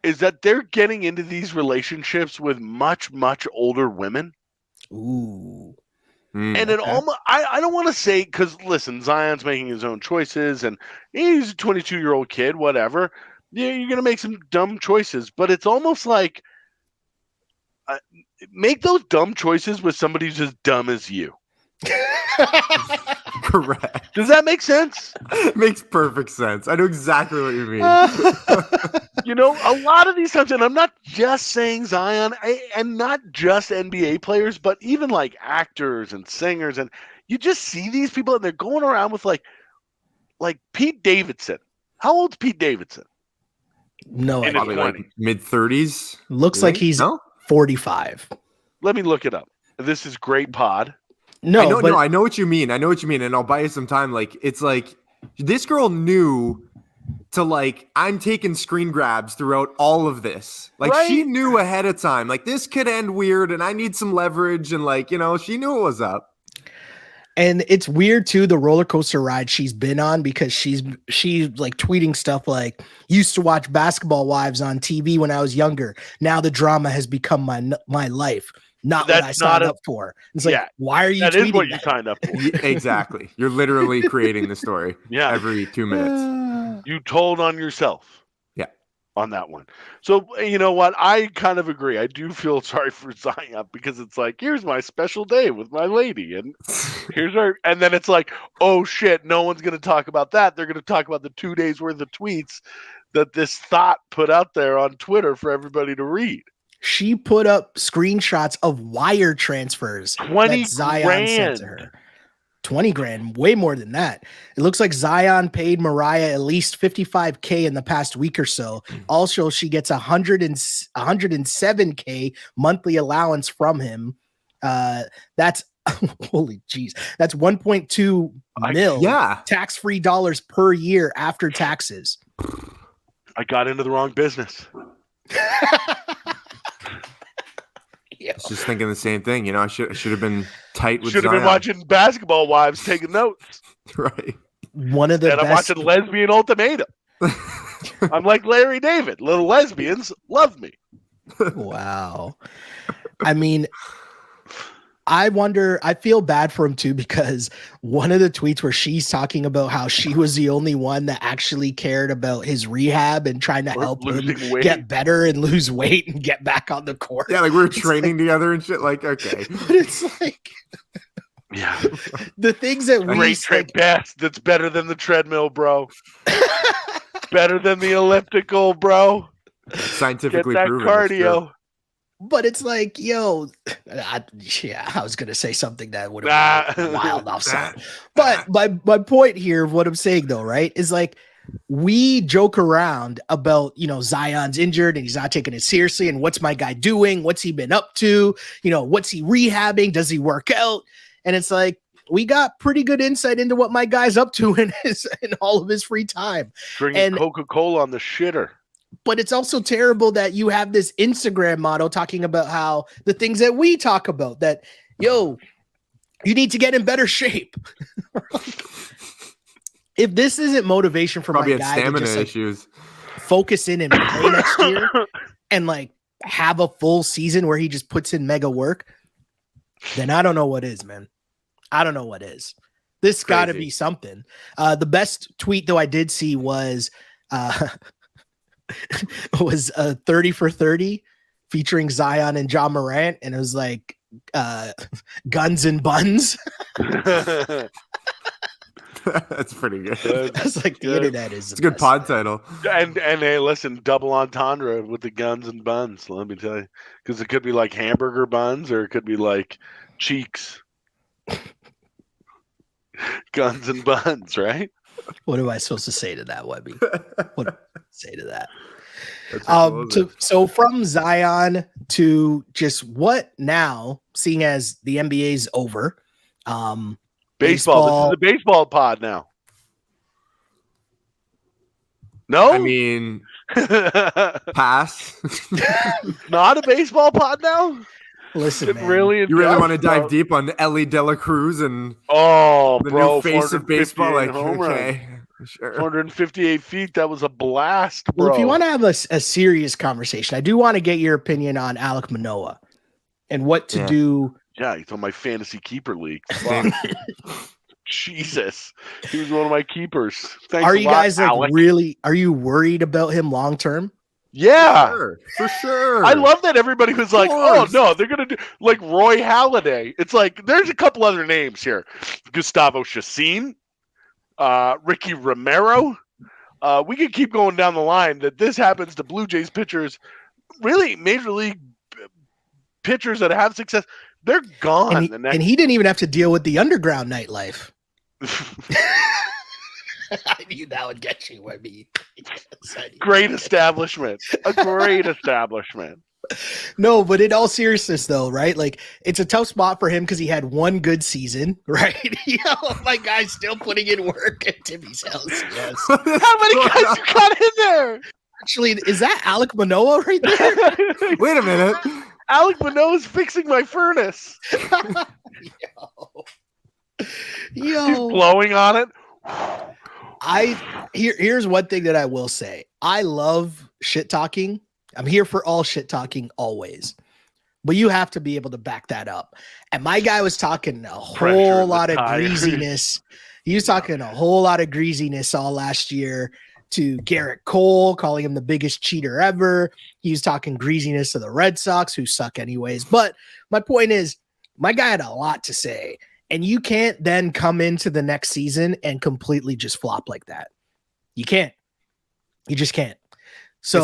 is that they're getting into these relationships with much, much older women. Ooh. And it almost, I don't want to say, because listen, Zion's making his own choices, and he's a 22-year-old kid, whatever. Yeah, you're going to make some dumb choices, but it's almost like, make those dumb choices with somebody who's as dumb as you. Correct. Does that make sense? Makes perfect sense. I know exactly what you mean. You know, a lot of these times, and I'm not just saying Zion, and not just NBA players, but even like actors and singers, and you just see these people and they're going around with like Pete Davidson. How old's Pete Davidson? No, probably like mid-30s. Looks like he's 45. Let me look it up. This is great pod. I know what you mean. And I'll buy you some time. Like, it's like this girl knew to like, I'm taking screen grabs throughout all of this. Like Right? she knew ahead of time, like this could end weird and I need some leverage. And like, she knew it was up. And it's weird too, the roller coaster ride she's been on, because she's like tweeting stuff like, used to watch Basketball Wives on TV when I was younger. Now the drama has become my life. Not what I signed up for. It's like, why are you tweeting that? Is what you signed up for. Exactly. You're literally creating the story every 2 minutes. You told on yourself. Yeah. On that one. So, you know what? I kind of agree. I do feel sorry for Zion, because it's like, here's my special day with my lady. And and then it's like, oh shit, no one's going to talk about that. They're going to talk about the 2 days worth of tweets that this thought put out there on Twitter for everybody to read. She put up screenshots of wire transfers 20 that Zion grand. sent to her. 20 grand, way more than that. It looks like Zion paid Mariah at least $55K in the past week or so. Also, she gets $107K monthly allowance from him. That's holy jeez. That's 1.2 mil tax-free dollars per year after taxes. I got into the wrong business. Just thinking the same thing. I should have been tight with Should have been watching Basketball Wives, taking notes. Right. One of the best. I'm watching Lesbian Ultimatum. I'm like Larry David. Little lesbians love me. Wow. I mean, I feel bad for him too, because one of the tweets where she's talking about how she was the only one that actually cared about his rehab and trying to help him get better and lose weight and get back on the court. Yeah, like we were training together and shit. Like, okay. But it's like, yeah, the things that we best. That's better than the treadmill, bro. Better than the elliptical, bro. Scientifically Get that proven. cardio. But it's like, I was going to say something that would have been wild offside. But my point here of what I'm saying, though, right, is like, we joke around about, Zion's injured and he's not taking it seriously. And what's my guy doing? What's he been up to? What's he rehabbing? Does he work out? And it's like, we got pretty good insight into what my guy's up to in all of his free time. Drinking Coca-Cola on the shitter. But it's also terrible that you have this Instagram model talking about how the things that we talk about, that, you need to get in better shape. If this isn't motivation for my guy to just issues, focus in and play next year and like have a full season where he just puts in mega work, then I don't know what is, man. I don't know what is. This got to be something. The best tweet, though, I did see was 30 for 30 featuring Zion and John Morant, and it was like Guns and Buns. That's pretty good. That's like the internet is. It's a good pod title. And hey, listen, double entendre with the Guns and Buns. Let me tell you, because it could be like hamburger buns, or it could be like cheeks. Guns and Buns, right? What am I supposed to say to that, Webby? What do I say to that? So from Zion to just what now, seeing as the NBA's over. Baseball. This is a baseball pod now. No? I mean, pass. Not a baseball pod now? Listen, man. You really want to dive deep on Ellie De La Cruz and the new face of baseball? Like, okay, sure. 158 feet. That was a blast, bro. Well, if you want to have a serious conversation, I do want to get your opinion on Alek Manoah and what to do. Yeah, he's on my fantasy keeper league. Jesus, he was one of my keepers. Thanks are you guys like Alec. Really? Are you worried about him long term? Yeah, for sure. I love that everybody was like, "Oh no, they're gonna do like Roy Halladay." It's like there's a couple other names here: Gustavo Chacin, Ricky Romero. We could keep going down the line. That this happens to Blue Jays pitchers, really major league pitchers that have success. They're gone. And he didn't even have to deal with the underground nightlife. I knew that would get you. I mean, great establishment. A great establishment. No, but in all seriousness, though, right? Like, it's a tough spot for him because he had one good season, right? My guy's still putting in work at Timmy's house. Yes. How many guys you got in there? Actually, is that Alec Manoah right there? Wait a minute. Alec Manoah's fixing my furnace. Yo. He's blowing on it. Here's one thing that I will say. I love shit talking. I'm here for all shit talking always. But you have to be able to back that up. And my guy was talking a whole lot of greasiness. He was talking a whole lot of greasiness all last year to Garrett Cole, calling him the biggest cheater ever. He was talking greasiness to the Red Sox, who suck anyways. But my point is, my guy had a lot to say. And you can't then come into the next season and completely just flop like that. You can't. You just can't. So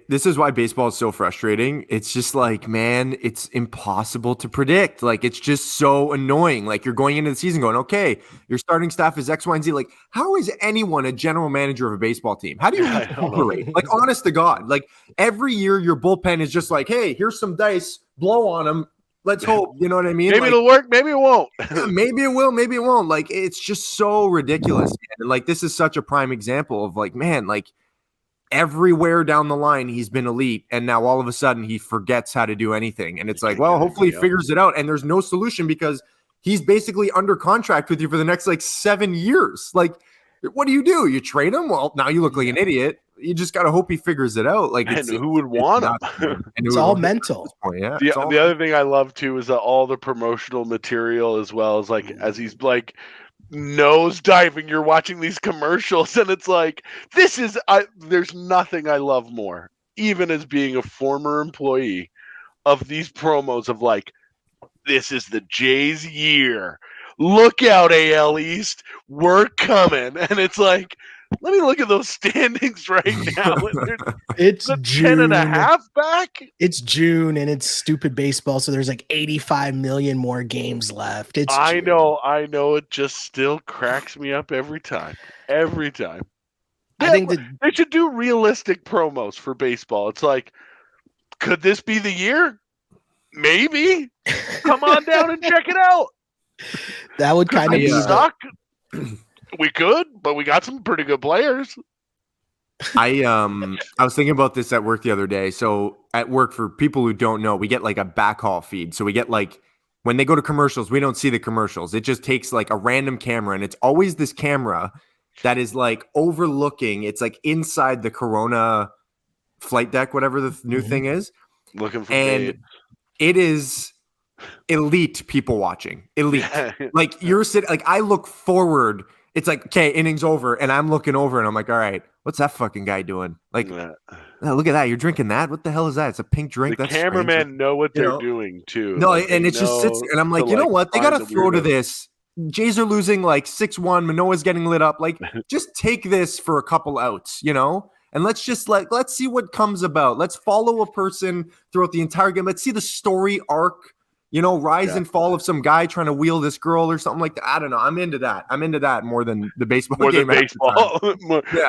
this is why baseball is so frustrating. It's just like, man, it's impossible to predict. Like, it's just so annoying. Like, you're going into the season going, okay, your starting staff is X, Y, and Z. Like, how is anyone a general manager of a baseball team? How do you operate? Like, honest to God, like every year your bullpen is just like, hey, here's some dice, blow on them. Let's hope. You know what I mean? Maybe it'll work. Maybe it won't. Maybe it will. Maybe it won't. Like, it's just so ridiculous. Man. And like, this is such a prime example of like, man, like everywhere down the line, he's been elite. And now all of a sudden he forgets how to do anything. And it's like, well, hopefully he figures it out. And there's no solution because he's basically under contract with you for the next like 7 years. Like, what do? You trade him? Well, now you look like an idiot. You just got to hope he figures it out. Like, and who would want him? It's all mental. Yeah, the other thing I love too is that all the promotional material, as well as like as he's like nose diving, you're watching these commercials, and it's like there's nothing I love more, even as being a former employee, of these promos of like, this is the Jays' year. Look out, AL East, we're coming, and it's like, let me look at those standings right now. It's June. 10.5 back. It's June and it's stupid baseball. So there's like 85 million more games left. I know. It just still cracks me up every time. Every time. I think they should do realistic promos for baseball. It's like, could this be the year? Maybe. Come on down and check it out. That would kind of be suck. We could, but we got some pretty good players. I was thinking about this at work the other day. So at work, for people who don't know, we get like a backhaul feed. So we get like, when they go to commercials, we don't see the commercials. It just takes like a random camera, and it's always this camera that is like overlooking. It's like inside the Corona flight deck, whatever the new thing is. Looking for and it is elite people watching. Elite. Like, you're sitting, like, I look forward. It's like, okay, innings over, and I'm looking over, and I'm like, all right, what's that fucking guy doing? Like, oh, look at that. You're drinking that? What the hell is that? It's a pink drink. The cameramen know what they're doing, too. No, like, and it just sits, and I'm like, you know what? They got to throw to this. Jays are losing like 6-1. Manoah's getting lit up. Like, just take this for a couple outs, you know? And let's just let's see what comes about. Let's follow a person throughout the entire game. Let's see the story arc. You know, rise and fall of some guy trying to wheel this girl or something like that. I don't know. I'm into that. I'm into that more than the baseball game. More than baseball.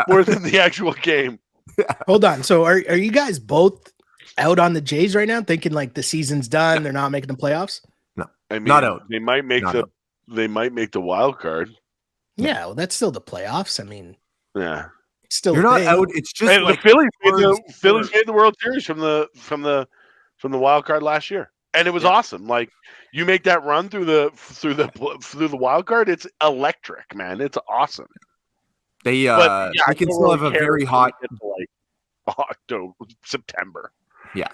More than the actual game. Yeah. Hold on. So are you guys both out on the Jays right now, thinking like the season's done, they're not making the playoffs? No. I mean, not out. They might make the wild card. Yeah, well, that's still the playoffs. I mean, yeah. Still you're not out. It's just the Phillies made the World Series from the wild card last year. And it was awesome. Like, you make that run through the wild card, it's electric, man. It's awesome. They can still have a very hot October, September. Yeah,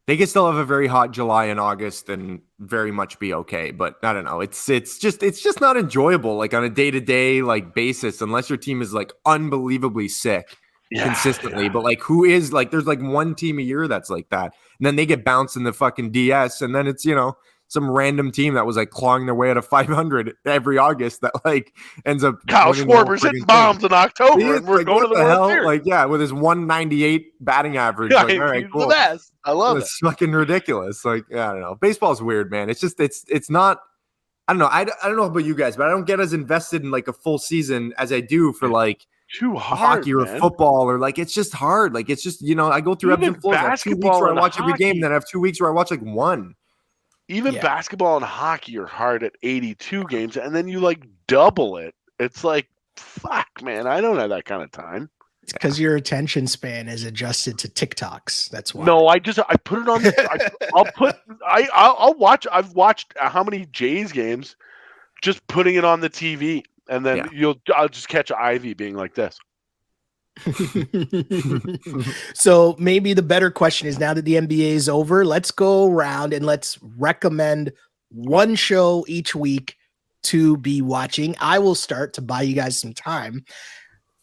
they can still have a very hot July and August and very much be okay. But I don't know. It's just not enjoyable. Like, on a day-to-day like basis, unless your team is like unbelievably sick. Consistently, but like, who is like, there's like one team a year that's like that, and then they get bounced in the fucking DS, and then it's, you know, some random team that was like clawing their way out of 500 every August that like ends up. Kyle Schwarber's hitting bombs in October, and we're like, going to the World Series. Like, yeah, with his 198 batting average. Yeah, like, all right, cool. The best. I love it. It's fucking ridiculous. Like, I don't know. Baseball's weird, man. It's just it's not. I don't know. I don't know about you guys, but I don't get as invested in like a full season as I do for like too hard, hockey or man. football, or like it's just hard. Like it's just, I go through ebbs and flows. I have 2 weeks where I watch every game, then I have 2 weeks where I watch like one. Even basketball and hockey are hard at 82 games, and then you like double it. It's like, fuck, man, I don't have that kind of time. It's because your attention span is adjusted to TikToks. That's why. No, I put it on. I'll watch. I've watched how many Jays games, just putting it on the TV, and then I'll just catch Ivy being like this. So maybe the better question is, now that the NBA is over, let's go around and let's recommend one show each week to be watching. I will start to buy you guys some time.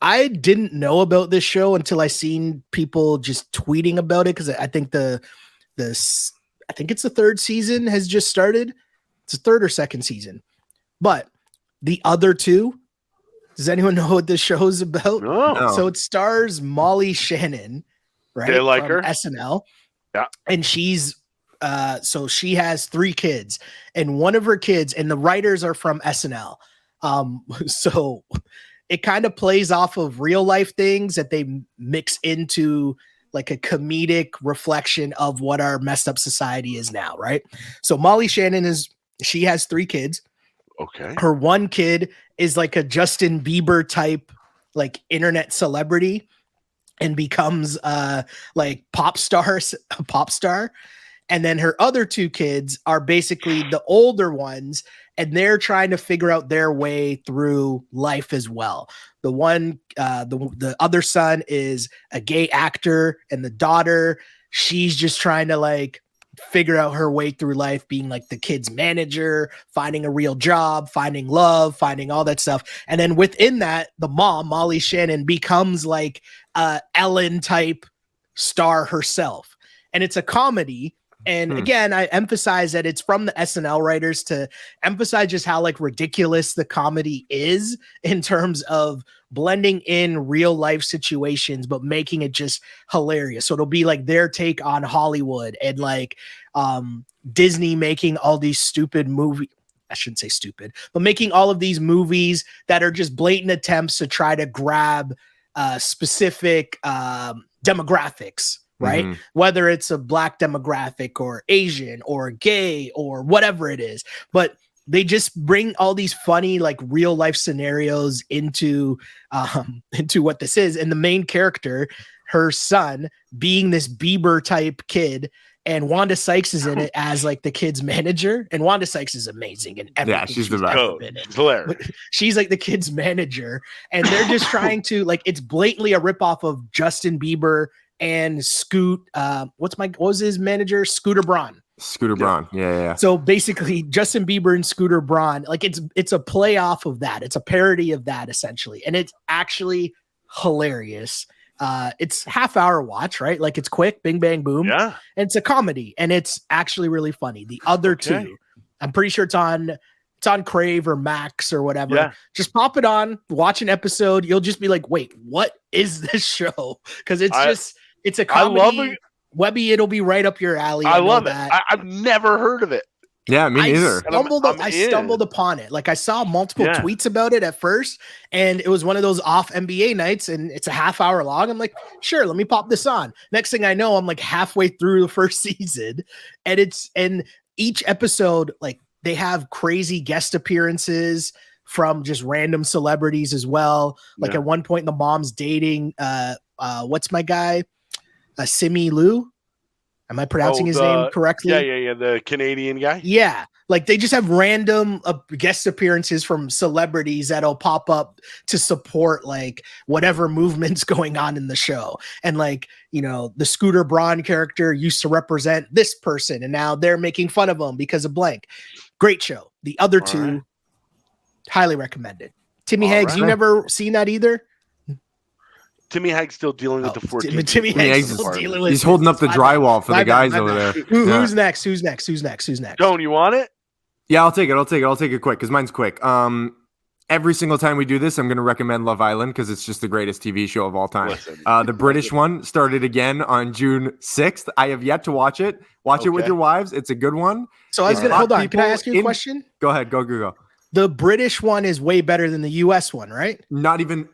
I didn't know about this show until I seen people just tweeting about it, because I think I think it's the third season has just started. It's the third or second season. But the other two, does anyone know what this show is about? No. So it stars Molly Shannon, right? They like from her. SNL. Yeah. And she's so she has 3 kids, and one of her kids, and the writers are from SNL. So it kind of plays off of real life things that they mix into like a comedic reflection of what our messed up society is now, right? So Molly Shannon she has 3 kids. Okay. Her one kid is like a Justin Bieber type, like internet celebrity, and becomes like a pop star. And then her other 2 kids are basically the older ones, and they're trying to figure out their way through life as well. The one, the other son is a gay actor, and the daughter, she's just trying to like figure out her way through life, being like the kid's manager, finding a real job, finding love, finding all that stuff. And then within that, the mom, Molly Shannon, becomes like Ellen type star herself. And it's a comedy. And again, I emphasize that it's from the SNL writers to emphasize just how like ridiculous the comedy is in terms of blending in real life situations, but making it just hilarious. So it'll be like their take on Hollywood, and like Disney making all these stupid movies. I shouldn't say stupid, but making all of these movies that are just blatant attempts to try to grab specific demographics. Right? Mm-hmm. Whether it's a Black demographic or Asian or gay or whatever it is, but they just bring all these funny, like real life scenarios into what this is. And the main character, her son, being this Bieber type kid, and Wanda Sykes is in it as like the kid's manager. And Wanda Sykes is amazing. And she's the best. She's hilarious. She's like the kid's manager, and they're just trying to like, it's blatantly a ripoff of Justin Bieber and Scoot, what was his manager? Scooter Braun. Yeah. So basically, Justin Bieber and Scooter Braun, like it's a play off of that. It's a parody of that essentially, and it's actually hilarious. It's half-hour watch, right? Like it's quick, bing bang boom. Yeah, and it's a comedy, and it's actually really funny. The other 2, I'm pretty sure it's on Crave or Max or whatever. Yeah. Just pop it on, watch an episode. You'll just be like, wait, what is this show? Because it's a comedy. I love it. Webby, it'll be right up your alley. I love it. I've never heard of it. Yeah, me neither. I stumbled upon it. Like I saw multiple tweets about it at first, and it was one of those off NBA nights, and it's a half-hour long. I'm like, sure, let me pop this on. Next thing I know, I'm like halfway through the first season, and each episode, like they have crazy guest appearances from just random celebrities as well. Like at one point, the mom's dating what's my guy? Simi Liu. Am I pronouncing his name correctly? Yeah. The Canadian guy. Yeah. Like they just have random guest appearances from celebrities that'll pop up to support like whatever movement's going on in the show. And like, the Scooter Braun character used to represent this person, and now they're making fun of him because of blank. Great show. The other 2, highly recommended. Timmy Hags, you never seen that either? Timmy Hagg's still dealing with the 14. Timmy Hagg's still dealing with. He's holding up the drywall for the guys over there. Who's next? Don't you want it? Yeah, I'll take it. I'll take it quick because mine's quick. Every single time we do this, I'm going to recommend Love Island because it's just the greatest TV show of all time. The British one started again on June 6th. I have yet to watch it. Watch it with your wives. It's a good one. So I was going to hold on. Can I ask you a question? Go ahead. Go. The British one is way better than the US one, right? Not even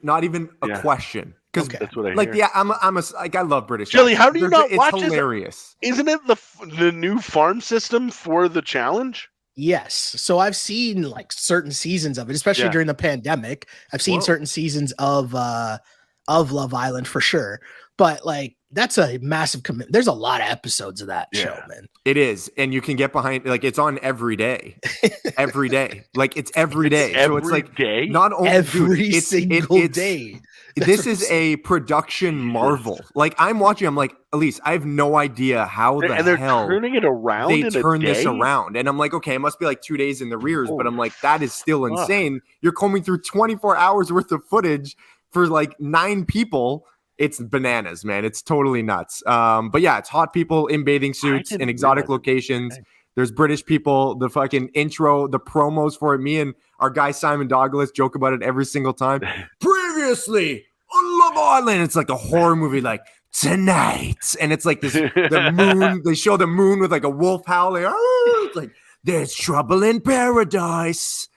a question. Because that's what I like, hear. I love British. Jelly, how do you not watch It's hilarious. Isn't it the new farm system for the challenge? Yes. So I've seen like certain seasons of it, especially during the pandemic. I've seen certain seasons of Love Island for sure. But like that's a massive commitment. There's a lot of episodes of that show, man. It is. And you can get behind, like, it's on every day. Every day. Like, it's every day. So it's like day? Not only every single day. This is a production marvel. Like, I'm watching, I'm like, Elise, I have no idea how the and they're hell turning it around. They turn this around. And I'm like, okay, it must be like 2 days in the rears, but I'm like, that is still insane. You're combing through 24 hours worth of footage for like 9 people. It's bananas, man. It's totally nuts. But yeah, it's hot people in bathing suits in exotic locations. There's British people. The fucking intro, the promos for it. Me and our guy Simon Douglas joke about it every single time. Previously on Love Island, it's like a horror movie, like tonight, and it's like this. The moon. They show the moon with like a wolf howling. It's like there's trouble in paradise,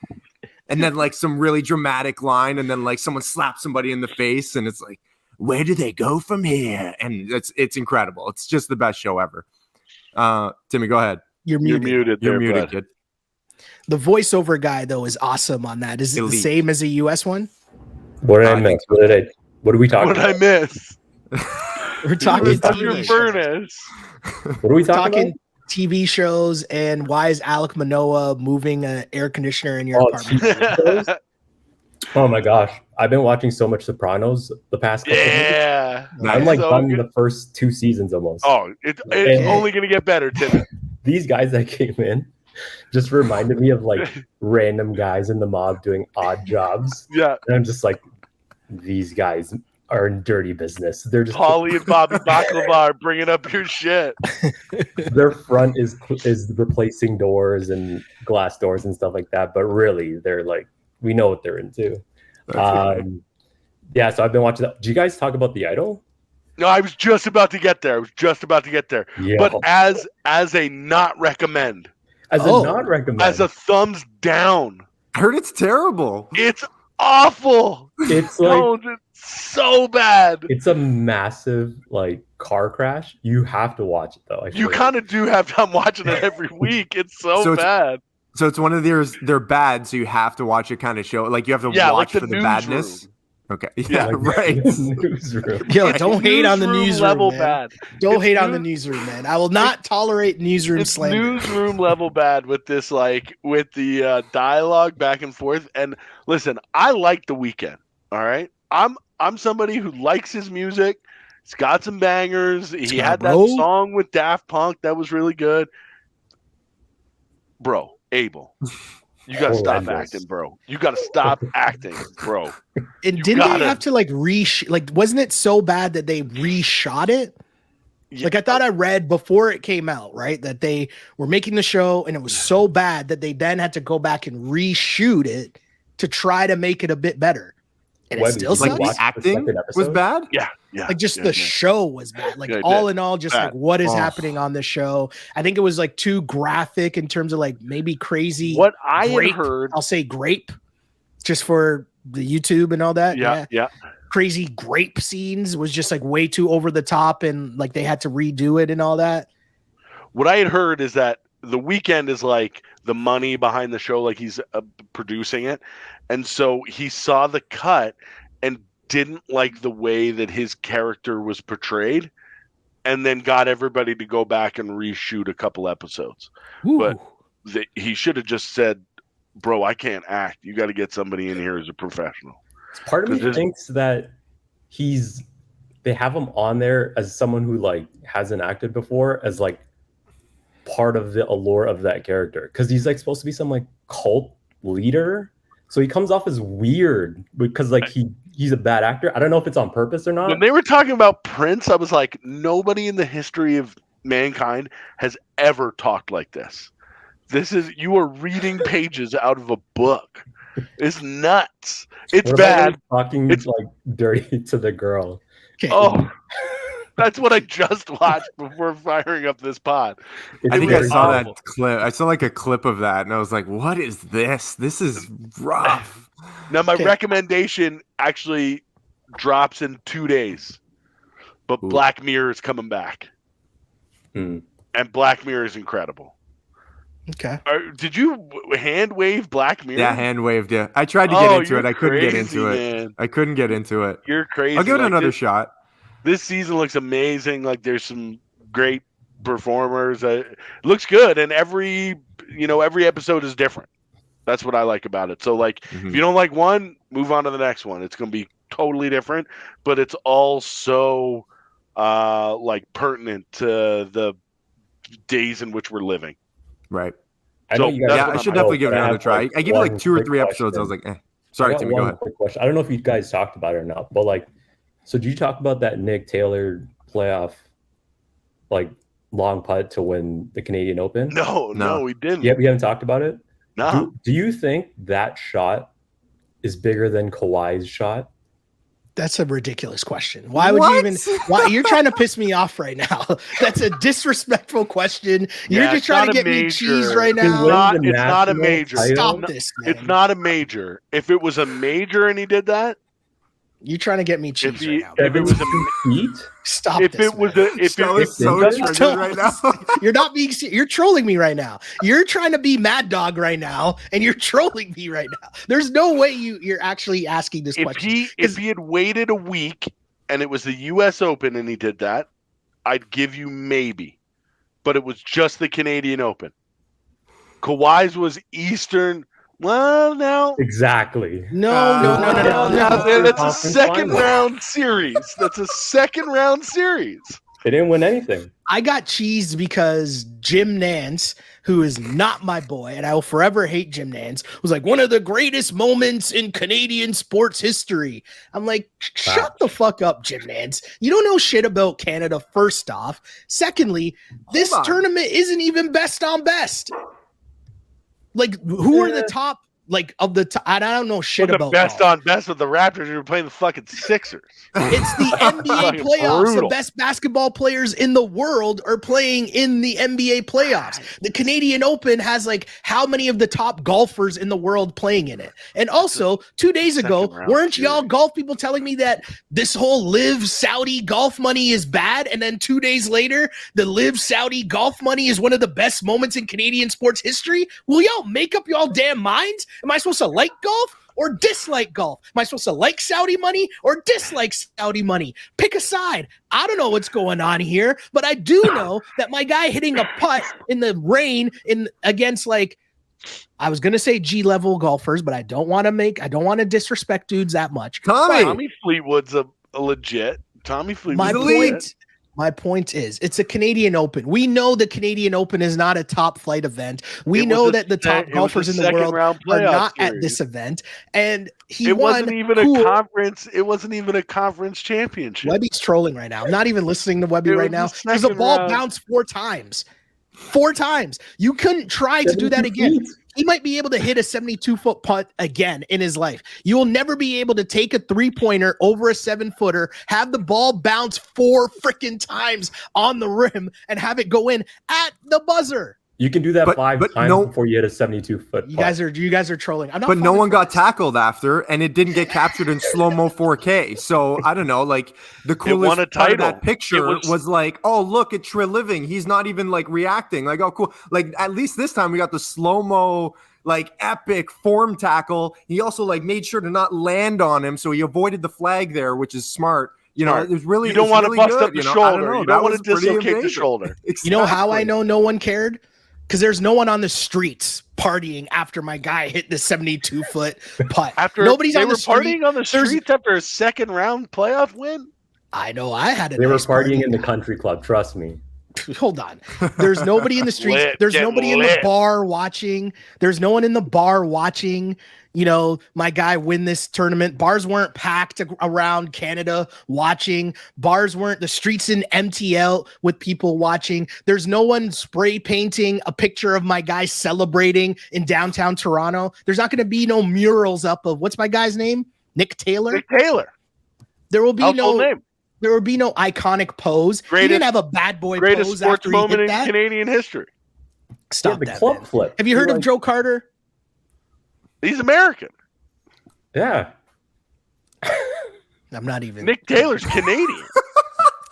and then like some really dramatic line, and then like someone slaps somebody in the face, and it's like, where do they go from here? And it's incredible. It's just the best show ever. Timmy, go ahead. You're muted. You're muted, kid. The voiceover guy though is awesome on that. Is it the same as a US one? What did I miss? What are we talking about? What did I miss? We're talking your furnace. What are we talking about? TV shows and why is Alec Manoah moving an air conditioner in your apartment? Oh my gosh. I've been watching so much Sopranos the past couple weeks. I'm like done the first 2 seasons almost. Oh, it's only going to get better, Tim. These guys that came in just reminded me of like random guys in the mob doing odd jobs. Yeah. And I'm just like, these guys are in dirty business. They're just Paulie and Bobby Baklava are bringing up your shit. Their front is replacing doors and glass doors and stuff like that. But really, they're like, we know what they're into. Yeah, so I've been watching that. Do you guys talk about The Idol? No, I was just about to get there. Yeah. But as a not recommend. As a not recommend. As a thumbs down. I heard it's terrible. It's awful. It's like it's so bad. It's a massive like car crash. You have to watch it though. You kind of do have to. I'm watching it every week. It's so bad. So it's one of they're bad, so you have to watch it kind of show. Like you have to watch for the badness. Okay. Yeah, right. Newsroom. Yo, don't hate on the newsroom level man. Bad. Don't hate on the newsroom, man. I will not tolerate newsroom slander. Newsroom level bad with this, like with the dialogue back and forth. And listen, I like The Weeknd. All right, I'm somebody who likes his music. He's got some bangers. He had that song with Daft Punk that was really good. Bro, Abel. You gotta stop acting, bro. You gotta stop acting, bro. And didn't they have to wasn't it so bad that they reshot it? Yeah. Like I thought I read before it came out, right? That they were making the show and it was so bad that they then had to go back and reshoot it to try to make it a bit better. And Webby, it still sucks. Like the acting was bad? Yeah. Like just the show was bad. Like all in all, just like what is happening on the show. I think it was like too graphic in terms of like maybe crazy. What I had heard, I'll say grape, just for the YouTube and all that. Yeah. Crazy grape scenes was just like way too over the top and like they had to redo it and all that. What I had heard is that The Weeknd is like the money behind the show, like he's producing it. And so he saw the cut and didn't like the way that his character was portrayed and then got everybody to go back and reshoot a couple episodes. Ooh. But he should have just said, bro, I can't act. You got to get somebody in here as a professional. Part of me thinks that they have him on there as someone who like hasn't acted before as like part of the allure of that character. Cause he's like supposed to be some like cult leader. So he comes off as weird because like he's a bad actor. I don't know if it's on purpose or not. When they were talking about Prince, I was like, nobody in the history of mankind has ever talked like this. You are reading pages out of a book. It's nuts. It's bad. Talking like dirty to the girl. Oh, That's what I just watched before firing up this pod. It's I think I very saw awful. that clip. I saw like a clip of that, and I was like, "What is this? This is rough." Now, my Okay. recommendation actually drops in 2 days, but Ooh. Black Mirror is coming back, Hmm. and Black Mirror is incredible. Okay. Did you hand wave Black Mirror? Yeah, hand waved. Yeah, I tried to get into you're it. I couldn't get crazy, into it. man. I couldn't get into it. You're crazy. I'll give it Like, another shot. This season looks amazing. Like there's some great performers. It looks good, and every episode is different. That's what I like about it. So like, if you don't like one, move on to the next one. It's going to be totally different, but it's all so like pertinent to the days in which we're living. Right. I know So, you guys. Yeah, I should definitely give it another try. I gave it like 2 or 3 episodes. I was like, Sorry, Timmy, go ahead. Quick question. I don't know if you guys talked about it or not, but like, so did you talk about that Nick Taylor playoff, like long putt to win the Canadian Open? No, we didn't. Yeah, we haven't talked about it. No. Do you think that shot is bigger than Kawhi's shot? That's a ridiculous question. Why would you even? Why you're trying to piss me off right now? That's a disrespectful question. You're Yeah, just it's trying not to a get me major. cheese right To now. win the It's not a national major. title? Stop this, man. It's not a major. If it was a major and he did that, You're trying to get me cheese right now. if it was a 2 feet? Stop if this, it was man. a if That it, was so Don't- triggered right now. You're not being. You're trolling me right now. You're trying to be Mad Dog right now, and you're trolling me right now. There's no way you're actually asking this question. if he had waited a week and it was the U.S. Open and he did that, I'd give you maybe, but it was just the Canadian Open. Kawhi's was Eastern. Well, now Exactly. No. that's a Conference second final. round series. That's a second round series. They didn't win anything. I got cheesed because Jim Nance, who is not my boy, and I will forever hate Jim Nance, was like one of the greatest moments in Canadian sports history. I'm like, shut the fuck up, Jim Nance. You don't know shit about Canada, first off. Secondly, this on. tournament isn't even best on best. Like, who are the top, like, of the top? I don't know shit The about best golf. on best with the Raptors. You were playing the fucking Sixers. It's the NBA Fucking playoffs. The brutal. best basketball players in the world are playing in the NBA playoffs. The Canadian Open has like how many of the top golfers in the world playing in it? And also, 2 days ago, Second round weren't y'all series. golf people telling me that this whole Live Saudi golf money is bad? And then 2 days later, the Live Saudi golf money is one of the best moments in Canadian sports history? Will y'all make up y'all damn minds? Am I supposed to like golf or dislike golf? Am I supposed to like Saudi money or dislike Saudi money? Pick a side. I don't know what's going on here, but I do know that my guy hitting a putt in the rain against, like, I was gonna say G-level golfers, but I don't want to disrespect dudes that much. Tommy Fleetwood's a legit. Tommy Fleetwood. My point is, it's a Canadian Open. We know the Canadian Open is not a top flight event. We know that the top golfers in the world are not at this event. And he won. Wasn't even a conference. It wasn't even a conference championship. Webby's trolling right now. I'm not even listening to Webby It right was now. the There's a second ball round. bounced 4 times. 4 times. You couldn't try to do that 72 again. feet. He might be able to hit a 72-foot putt again in his life. You will never be able to take a 3-pointer over a 7-footer, have the ball bounce 4 freaking times on the rim, and have it go in at the buzzer. You can do that But- 5 but times no- before you hit a 72-foot. You guys are trolling. I'm not But no falling one for got this. tackled after, and it didn't get captured in slow-mo 4K. So I don't know. Like the coolest won a part of title. that picture It was like, oh look, it's Trill Living. He's not even like reacting. Like, oh cool. Like at least this time we got the slow-mo, like epic form tackle. He also like made sure to not land on him, so he avoided the flag there, which is smart. You know, Smart. it was really. You don't it's want to really bust good, up the you know? I shoulder. don't know. You That don't want was to pretty dislocate the amazing. shoulder. You know how I Exactly. know no one cared? Because there's no one on the streets partying after my guy hit the 72-foot putt. After Nobody's they on were the street. partying on the There's- streets after a second round playoff win. I know I had a They were nice partying party. in the country club. Trust me. Hold on. There's nobody in the streets. Lit, There's get nobody in the lit. bar watching. There's no one in the bar watching, you know, my guy win this tournament. Bars weren't packed around Canada watching. Bars weren't, the streets in MTL with people watching. There's no one spray painting a picture of my guy celebrating in downtown Toronto. There's not going to be no murals up of, what's my guy's name? Nick Taylor. Nick Taylor. There will be Household name. There would be no iconic pose. He didn't have a bad boy greatest pose sports after he moment hit in that. Canadian history. Stop the that, club man. flip. Have you heard of Joe Carter? He's American. Yeah. I'm not even. Nick Taylor's Canadian.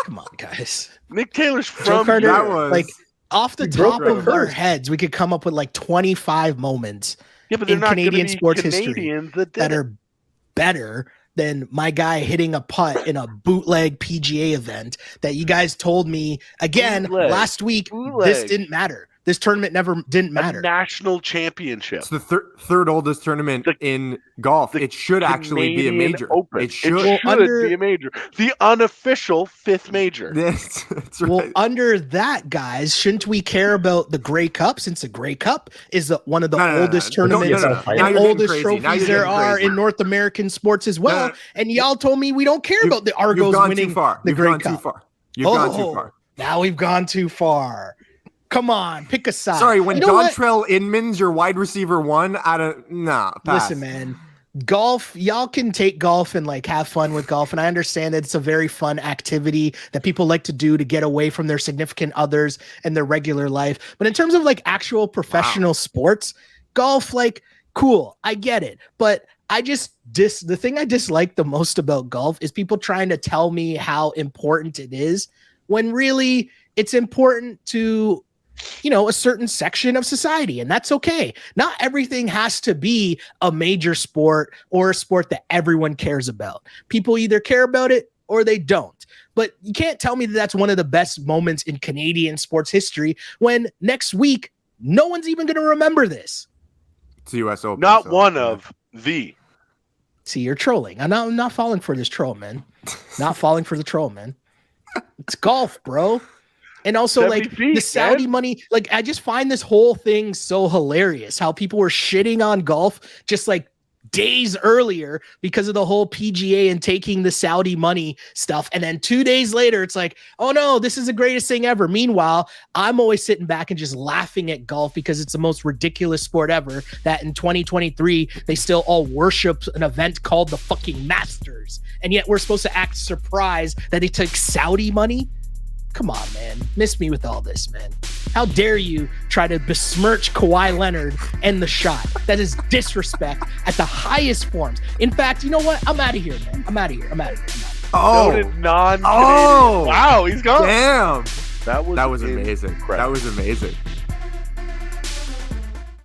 Come on, guys. Nick Taylor's Joe from Carter, here. like off the He broke top the of our curse. heads, we could come up with like 25 moments Yeah, but they're in not Canadian gonna be sports Canadians history that are better than my guy hitting a putt in a bootleg PGA event that you guys told me again Bootleg. last week. Bootleg. This didn't matter. This tournament didn't matter. A national championship. It's the third oldest tournament in golf. It should actually be a Canadian major. Open. It should. Be a major. The unofficial fifth major. That's right. Well, under that, guys, shouldn't we care about the Grey Cup, since the Grey Cup is one of the oldest tournaments Now and you're oldest getting crazy. Now trophies you're there getting are crazy. in North American sports as well? And y'all told me we don't care about the You've Argos gone winning too far. the You've Grey gone Cup. too far. You've gone too far. Now we've gone too far. Come on, pick a side. Sorry, when You know what? Dontrell Inman's your wide receiver one out of pass. Listen, man, golf, y'all can take golf and like have fun with golf. And I understand that it's a very fun activity that people like to do to get away from their significant others and their regular life. But in terms of like actual professional sports, golf, like, cool, I get it. But I just the thing I dislike the most about golf is people trying to tell me how important it is when really it's important to, you know, a certain section of society, and that's okay. Not everything has to be a major sport or a sport that everyone cares about. People either care about it or they don't. But you can't tell me that that's one of the best moments in Canadian sports history when next week no one's even going to remember this. It's the U.S. Open. Not so, one yeah. of the. See, you're trolling. I'm not falling for this troll, man. Not falling for the troll, man. It's golf, bro. And also, 70 like, feet, the Saudi man. money, like, I just find this whole thing so hilarious. How people were shitting on golf just like days earlier because of the whole PGA and taking the Saudi money stuff. And then 2 days later, it's like, oh no, this is the greatest thing ever. Meanwhile, I'm always sitting back and just laughing at golf because it's the most ridiculous sport ever that in 2023, they still all worship an event called the fucking Masters. And yet we're supposed to act surprised that they took Saudi money. Come on, man. Miss me with all this, man. How dare you try to besmirch Kawhi Leonard and the shot? That is disrespect at the highest forms. In fact, you know what? I'm out of here, man. I'm out of here. Oh, Noted non-Canadian. Oh. Wow, he's gone. damn. That was That was amazing. incredible. That was amazing.